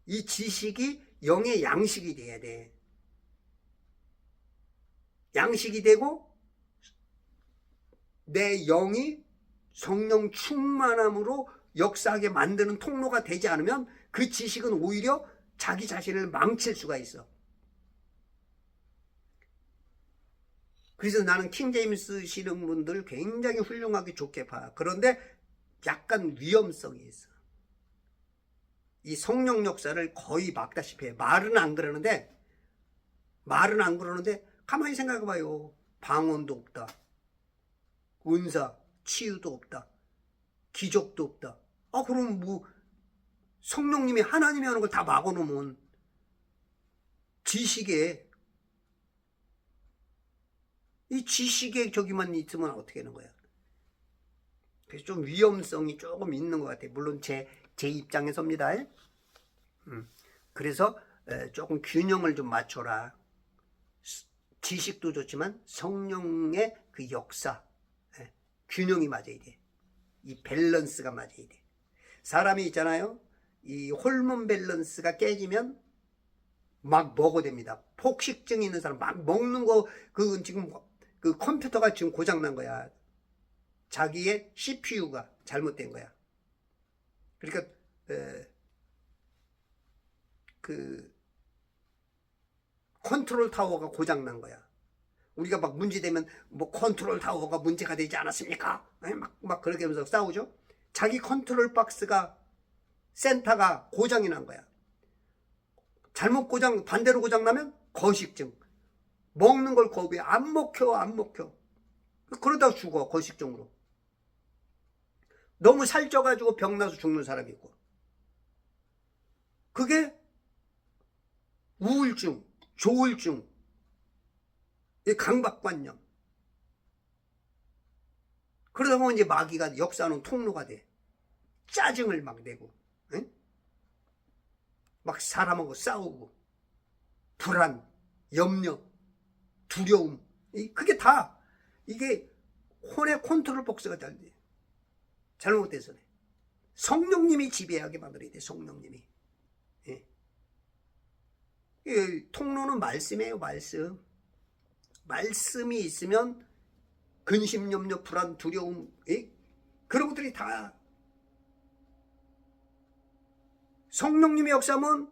이 지식이 영의 양식이 돼야 돼. 양식이 되고 내 영이 성령 충만함으로 역사하게 만드는 통로가 되지 않으면 그 지식은 오히려 자기 자신을 망칠 수가 있어. 그래서 나는 킹제임스 쓰시는 분들 굉장히 훌륭하게 좋게 봐. 그런데 약간 위험성이 있어. 이 성령 역사를 거의 막다시피 해. 말은 안 그러는데 가만히 생각해 봐요. 방언도 없다. 은사, 치유도 없다. 기적도 없다. 그럼 뭐 성령님이 하나님이 하는 걸 다 막아놓으면 지식에 저기만 있으면 어떻게 하는 거야. 그래서 좀 위험성이 조금 있는 것 같아요. 물론 제 입장에서입니다. 그래서 조금 균형을 좀 맞춰라. 지식도 좋지만 성령의 그 역사, 균형이 맞아야 돼. 이 밸런스가 맞아야 돼. 사람이 있잖아요. 이 호르몬 밸런스가 깨지면 막 먹어댑니다. 폭식증 있는 사람 막 먹는 거, 지금 그 컴퓨터가 지금 고장난 거야. 자기의 CPU가 잘못된 거야. 그러니까 그 컨트롤 타워가 고장난 거야. 우리가 막 문제되면 뭐 컨트롤 타워가 문제가 되지 않았습니까? 막 그렇게 하면서 싸우죠. 자기 컨트롤 박스가 센터가 고장이 난 거야. 반대로 고장 나면 거식증. 먹는 걸 거부해. 안 먹혀. 그러다가 죽어, 거식증으로. 너무 살쪄가지고 병나서 죽는 사람이 있고. 그게 우울증, 조울증, 강박관념. 그러다 보면 이제 마귀가 역사하는 통로가 돼. 짜증을 막 내고, 응? 막 사람하고 싸우고, 불안, 염려, 두려움. 그게 다 이게 혼의 컨트롤 복스가 잘 돼. 잘못돼서. 성령님이 지배하게 만들어야 돼. 성령님이. 통로는 말씀이에요. 말씀이 있으면 근심, 염려, 불안, 두려움, 그런 것들이 다 성령님의 역사면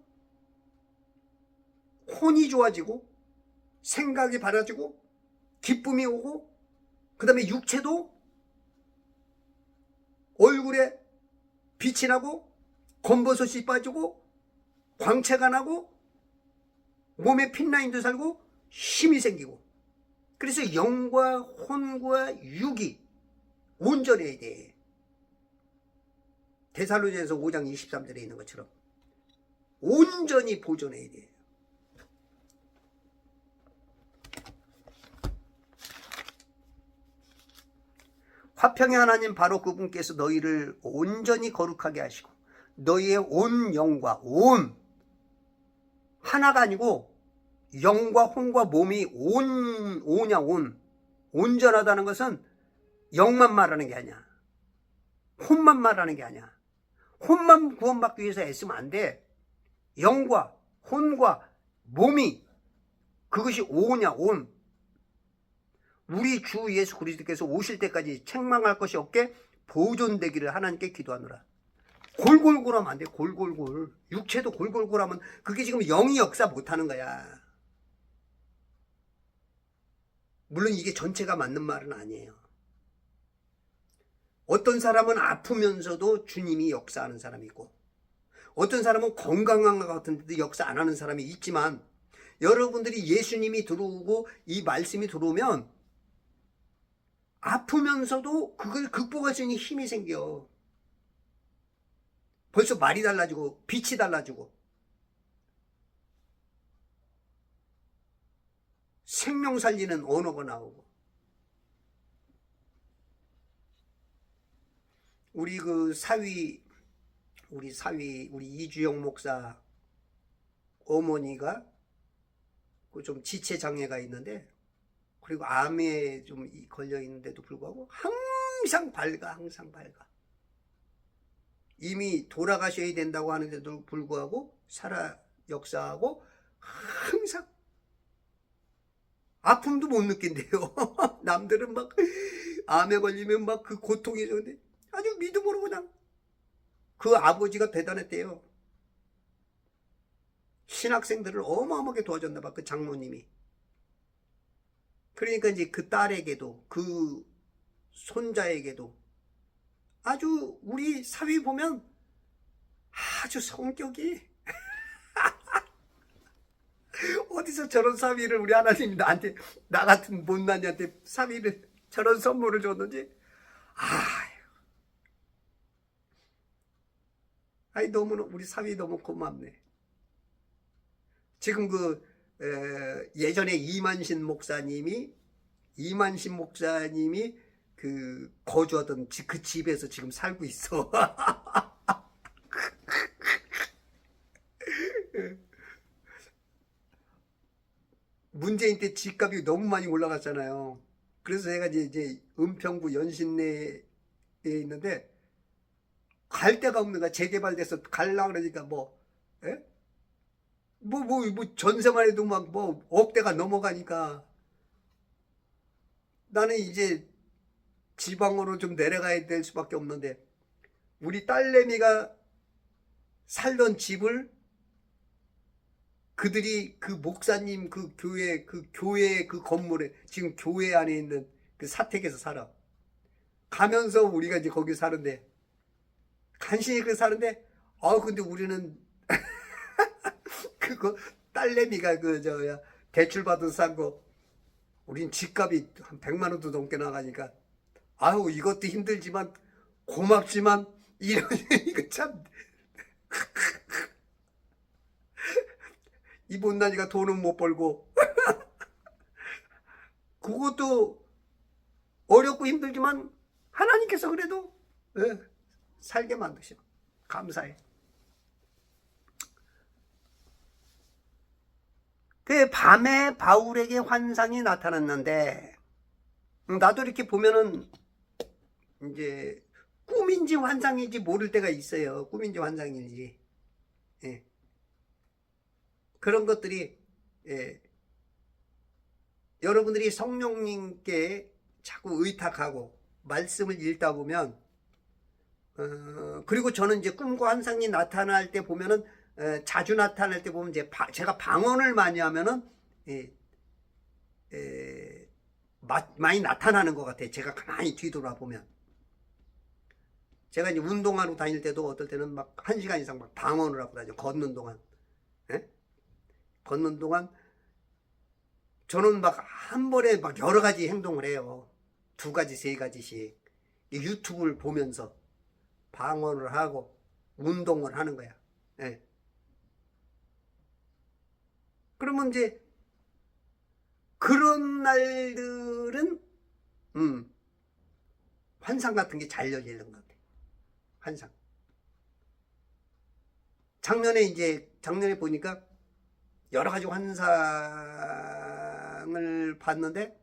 혼이 좋아지고 생각이 바라지고 기쁨이 오고, 그 다음에 육체도 얼굴에 빛이 나고 검버섯이 빠지고 광채가 나고 몸에 핀라인도 살고 힘이 생기고. 그래서 영과 혼과 육이 온전해야 돼. 데살로니가서 5장 23절에 있는 것처럼 온전히 보존해야 돼. 화평의 하나님 바로 그분께서 너희를 온전히 거룩하게 하시고 너희의 온 영과 하나가 아니고 영과 혼과 몸이 온전하다는 것은 영만 말하는 게 아니야. 혼만 말하는 게 아니야. 혼만 구원받기 위해서 애쓰면 안 돼. 영과 혼과 몸이, 그것이 온. 우리 주 예수 그리스도께서 오실 때까지 책망할 것이 없게 보존되기를 하나님께 기도하노라. 골골골하면 안 돼. 골골골. 육체도 골골골하면 그게 지금 영이 역사 못하는 거야. 물론 이게 전체가 맞는 말은 아니에요. 어떤 사람은 아프면서도 주님이 역사하는 사람이 있고, 어떤 사람은 건강한 것 같은데도 역사 안 하는 사람이 있지만, 여러분들이 예수님이 들어오고 이 말씀이 들어오면 아프면서도 그걸 극복할 수 있는 힘이 생겨. 벌써 말이 달라지고 빛이 달라지고 생명 살리는 언어가 나오고. 우리 우리 이주영 목사 어머니가 그 좀 지체 장애가 있는데, 그리고 암에 좀 걸려 있는데도 불구하고 항상 밝아, 항상 밝아. 이미 돌아가셔야 된다고 하는데도 불구하고 살아 역사하고 항상 아픔도 못 느낀대요. 남들은 막 암에 걸리면 막 그 고통이 좋은데 아주 믿음으로 그냥 그 아버지가 대단했대요. 신학생들을 어마어마하게 도와줬나 봐, 그 장모님이. 그러니까 이제 그 딸에게도 그 손자에게도 아주 우리 사위 보면 아주 성격이 어디서 저런 사위를 우리 하나님이 나한테 나 같은 못난이한테 사위를 저런 선물을 줬는지 아이 너무 우리 사위 너무 고맙네. 지금 그 예전에 이만신 목사님이 그 거주하던 그 집에서 지금 살고 있어. 문재인 때 집값이 너무 많이 올라갔잖아요. 그래서 제가 이제 은평구 연신내에 있는데 갈 데가 없는 거야. 재개발돼서 갈라 그러니까 예? 전세만 해도 막 억대가 넘어가니까 나는 이제 지방으로 좀 내려가야 될 수밖에 없는데, 우리 딸내미가 살던 집을 그들이 그 목사님 그 교회 그 건물에 지금 교회 안에 있는 그 사택에서 살아. 가면서 우리가 이제 거기 사는데 간신히 그렇게 사는데 근데 우리는 그거 딸내미가 대출 받은 싼 거 우린 집값이 한 100만 원도 넘게 나가니까 이것도 힘들지만 고맙지만 이거 참 이 못난이가 돈은 못 벌고 그것도 어렵고 힘들지만 하나님께서 그래도 살게 만드셔. 감사해. 그 밤에 바울에게 환상이 나타났는데 나도 이렇게 보면은 이제 꿈인지 환상인지 모를 때가 있어요. 꿈인지 환상인지. 예. 그런 것들이 여러분들이 성령님께 자꾸 의탁하고 말씀을 읽다 보면 그리고 저는 이제 꿈과 환상이 나타날 때 보면은 자주 나타날 때 보면 이제 제가 방언을 많이 하면은 많이 나타나는 것 같아요. 제가 가만히 뒤돌아보면. 제가 이제 운동하러 다닐 때도 어떨 때는 막 1시간 이상 막 방언을 하고 다녀요. 걷는 동안. 걷는 동안 저는 막 한 번에 막 여러 가지 행동을 해요. 2가지, 3가지씩. 유튜브를 보면서 방언을 하고 운동을 하는 거야. 그러면 이제 그런 날들은 환상 같은 게 잘 열리는 것 같아요. 환상. 작년에 보니까 여러 가지 환상을 봤는데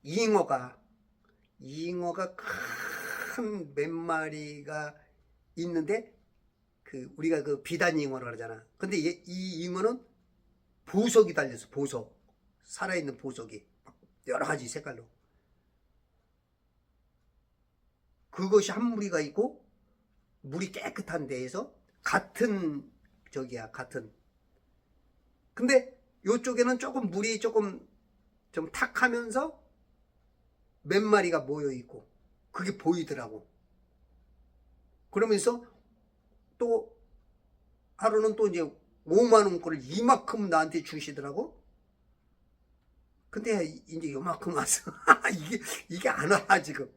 잉어가 큰 몇 마리가 있는데 우리가 그 비단잉어라고 그러잖아. 근데 이 잉어는 보석이 달렸어. 보석. 살아있는 보석이 여러 가지 색깔로. 그것이 한 무리가 있고 물이 깨끗한 데에서 같은 근데 요쪽에는 조금 물이 조금 좀 탁하면서 몇 마리가 모여 있고 그게 보이더라고. 그러면서 또 하루는 또 이제 5만 원꼴을 이만큼 나한테 주시더라고. 근데 이제 요만큼 와서 이게 안 와 지금.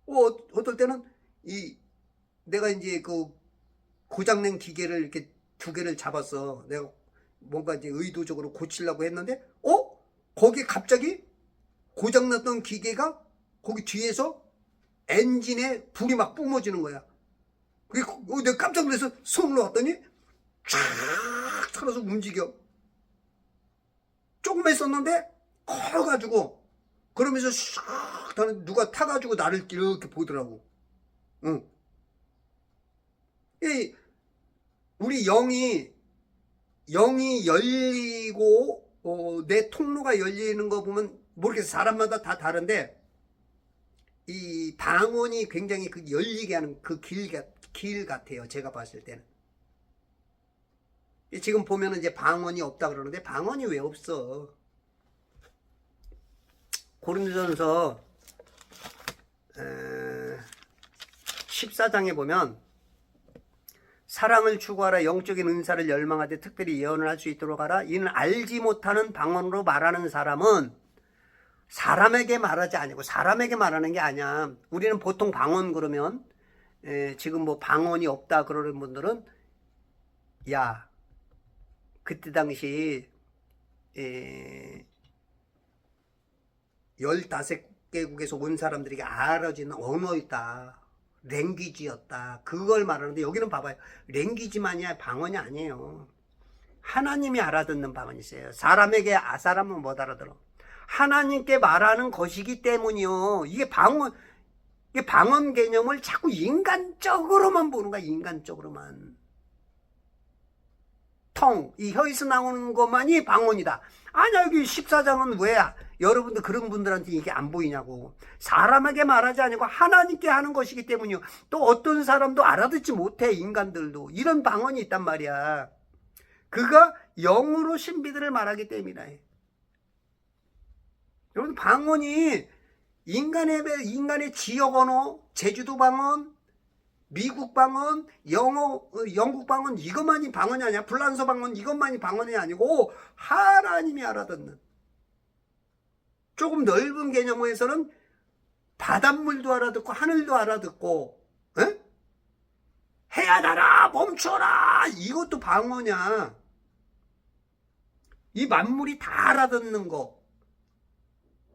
어떨 때는 내가 이제 그 고장낸 기계를 이렇게 2개를 잡았어. 내가 뭔가 이제 의도적으로 고치려고 했는데, 거기 갑자기 고장났던 기계가 거기 뒤에서 엔진에 불이 막 뿜어지는 거야. 내가 깜짝 놀라서 손을 놨더니 쫙 틀어서 움직여. 조금 했었는데 커가지고 그러면서 슉 누가 타가지고 나를 이렇게 보더라고. 응. 우리 영이 열리고 내 통로가 열리는 거 보면 모르겠어. 사람마다 다 다른데 이 방언이 굉장히 그 열리게 하는 그 길 같아요. 제가 봤을 때는. 지금 보면은 이제 방언이 없다 그러는데 방언이 왜 없어? 고린도전서 14장에 보면 사랑을 추구하라. 영적인 은사를 열망하되 특별히 예언을 할 수 있도록 하라. 이는 알지 못하는 방언으로 말하는 사람은 사람에게 말하지 아니고 사람에게 말하는 게 아니야. 우리는 보통 방언 그러면 지금 뭐 방언이 없다 그러는 분들은 야 그때 당시 15개국에서 온 사람들에게 알아지는 언어였다. 랭귀지였다. 그걸 말하는데 여기는 봐봐요. 랭귀지만이 방언이 아니에요. 하나님이 알아듣는 방언이 있어요. 사람에게 사람은 못 알아들어. 하나님께 말하는 것이기 때문이요. 이게 방언 개념을 자꾸 인간적으로만 보는 거야. 인간적으로만. 이 혀에서 나오는 것만이 방언이다. 아니야, 여기 14장은 왜 여러분들 그런 분들한테 이게 안 보이냐고. 사람에게 말하지 아니고 하나님께 하는 것이기 때문이요. 또 어떤 사람도 알아듣지 못해. 인간들도 이런 방언이 있단 말이야. 그가 영으로 신비들을 말하기 때문이다. 여러분 방언이 인간의 지역 언어, 제주도 방언, 미국 방언, 영국 방언 이것만이 방언이 아니야. 불란서 방언 이것만이 방언이 아니고 하나님이 알아듣는 조금 넓은 개념에서는 바닷물도 알아듣고 하늘도 알아듣고 해야 나라 멈춰라 이것도 방언이야. 이 만물이 다 알아듣는 거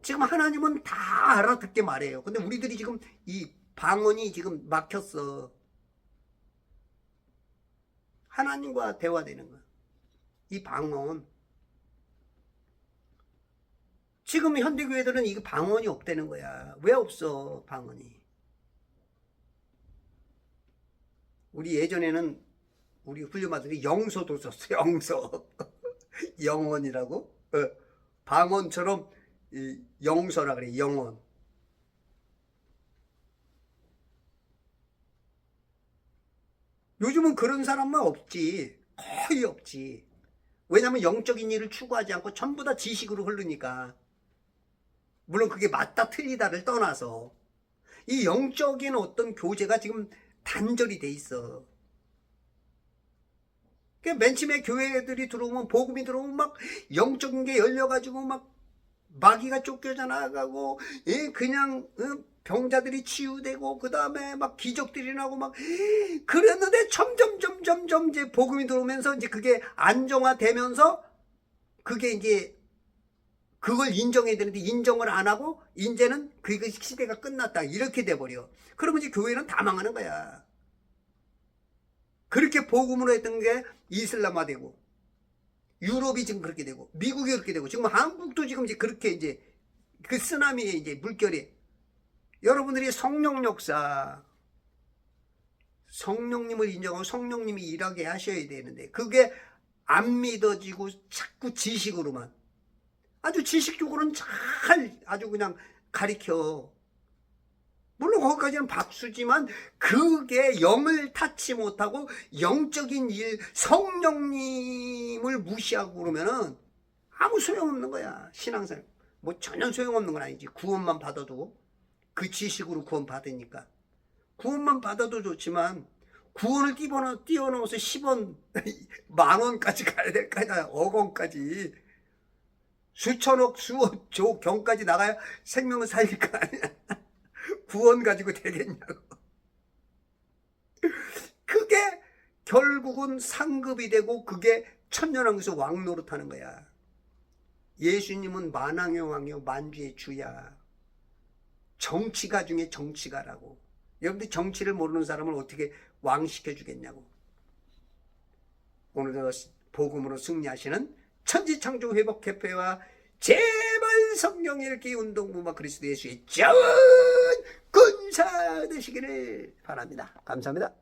지금 하나님은 다 알아듣게 말해요. 근데 우리들이 지금 이 방언이 지금 막혔어. 하나님과 대화되는 거야. 이 방언. 지금 현대교회들은 이거 방언이 없다는 거야. 왜 없어 방언이? 우리 예전에는 우리 훈련마들이 영서도 썼어. 영서. 영언이라고. 방언처럼 영서라 그래. 영언. 요즘은 그런 사람만 없지. 거의 없지. 왜냐하면 영적인 일을 추구하지 않고 전부 다 지식으로 흐르니까. 물론 그게 맞다 틀리다를 떠나서 이 영적인 어떤 교제가 지금 단절이 돼 있어. 그러니까 맨 처음에 교회들이 들어오면 복음이 들어오면 막 영적인 게 열려가지고 막 마귀가 쫓겨져 나가고 그냥 병자들이 치유되고 그 다음에 막 기적들이 나고 막 그랬는데 점점 이제 복음이 들어오면서 이제 그게 안정화되면서 그게 이제 그걸 인정해야 되는데 인정을 안 하고 이제는 그 시대가 끝났다 이렇게 돼버려. 그러면 이제 교회는 다 망하는 거야. 그렇게 복음으로 했던 게 이슬람화되고 유럽이 지금 그렇게 되고 미국이 그렇게 되고 지금 한국도 지금 이제 그렇게 이제 그 쓰나미에 이제 물결이 여러분들이 성령 역사 성령님을 인정하고 성령님이 일하게 하셔야 되는데 그게 안 믿어지고 자꾸 지식으로만 아주 지식적으로는 잘 아주 그냥 가리켜. 물론 거기까지는 박수지만 그게 영을 탓지 못하고 영적인 일 성령님을 무시하고 그러면은 아무 소용없는 거야. 신앙생활 뭐 전혀 소용없는 건 아니지. 구원만 받아도 그 지식으로 구원 받으니까 구원만 받아도 좋지만 구원을 뛰어넘어서 10원 만원까지 가야 될 거 아니야. 억 원까지 수천억 수억 조 경까지 나가야 생명을 살릴 거 아니야. 구원 가지고 되겠냐고. 그게 결국은 상급이 되고 그게 천년왕국에서 왕 노릇하는 거야. 예수님은 만왕의 왕이요 만주의 주야. 정치가 중에 정치가라고. 여러분들 정치를 모르는 사람을 어떻게 왕 시켜주겠냐고. 오늘도 복음으로 승리하시는 천지창조회복협회와 제발 성경 읽기 운동부와 그리스도 예수의 자원 군사 되시기를 바랍니다. 감사합니다.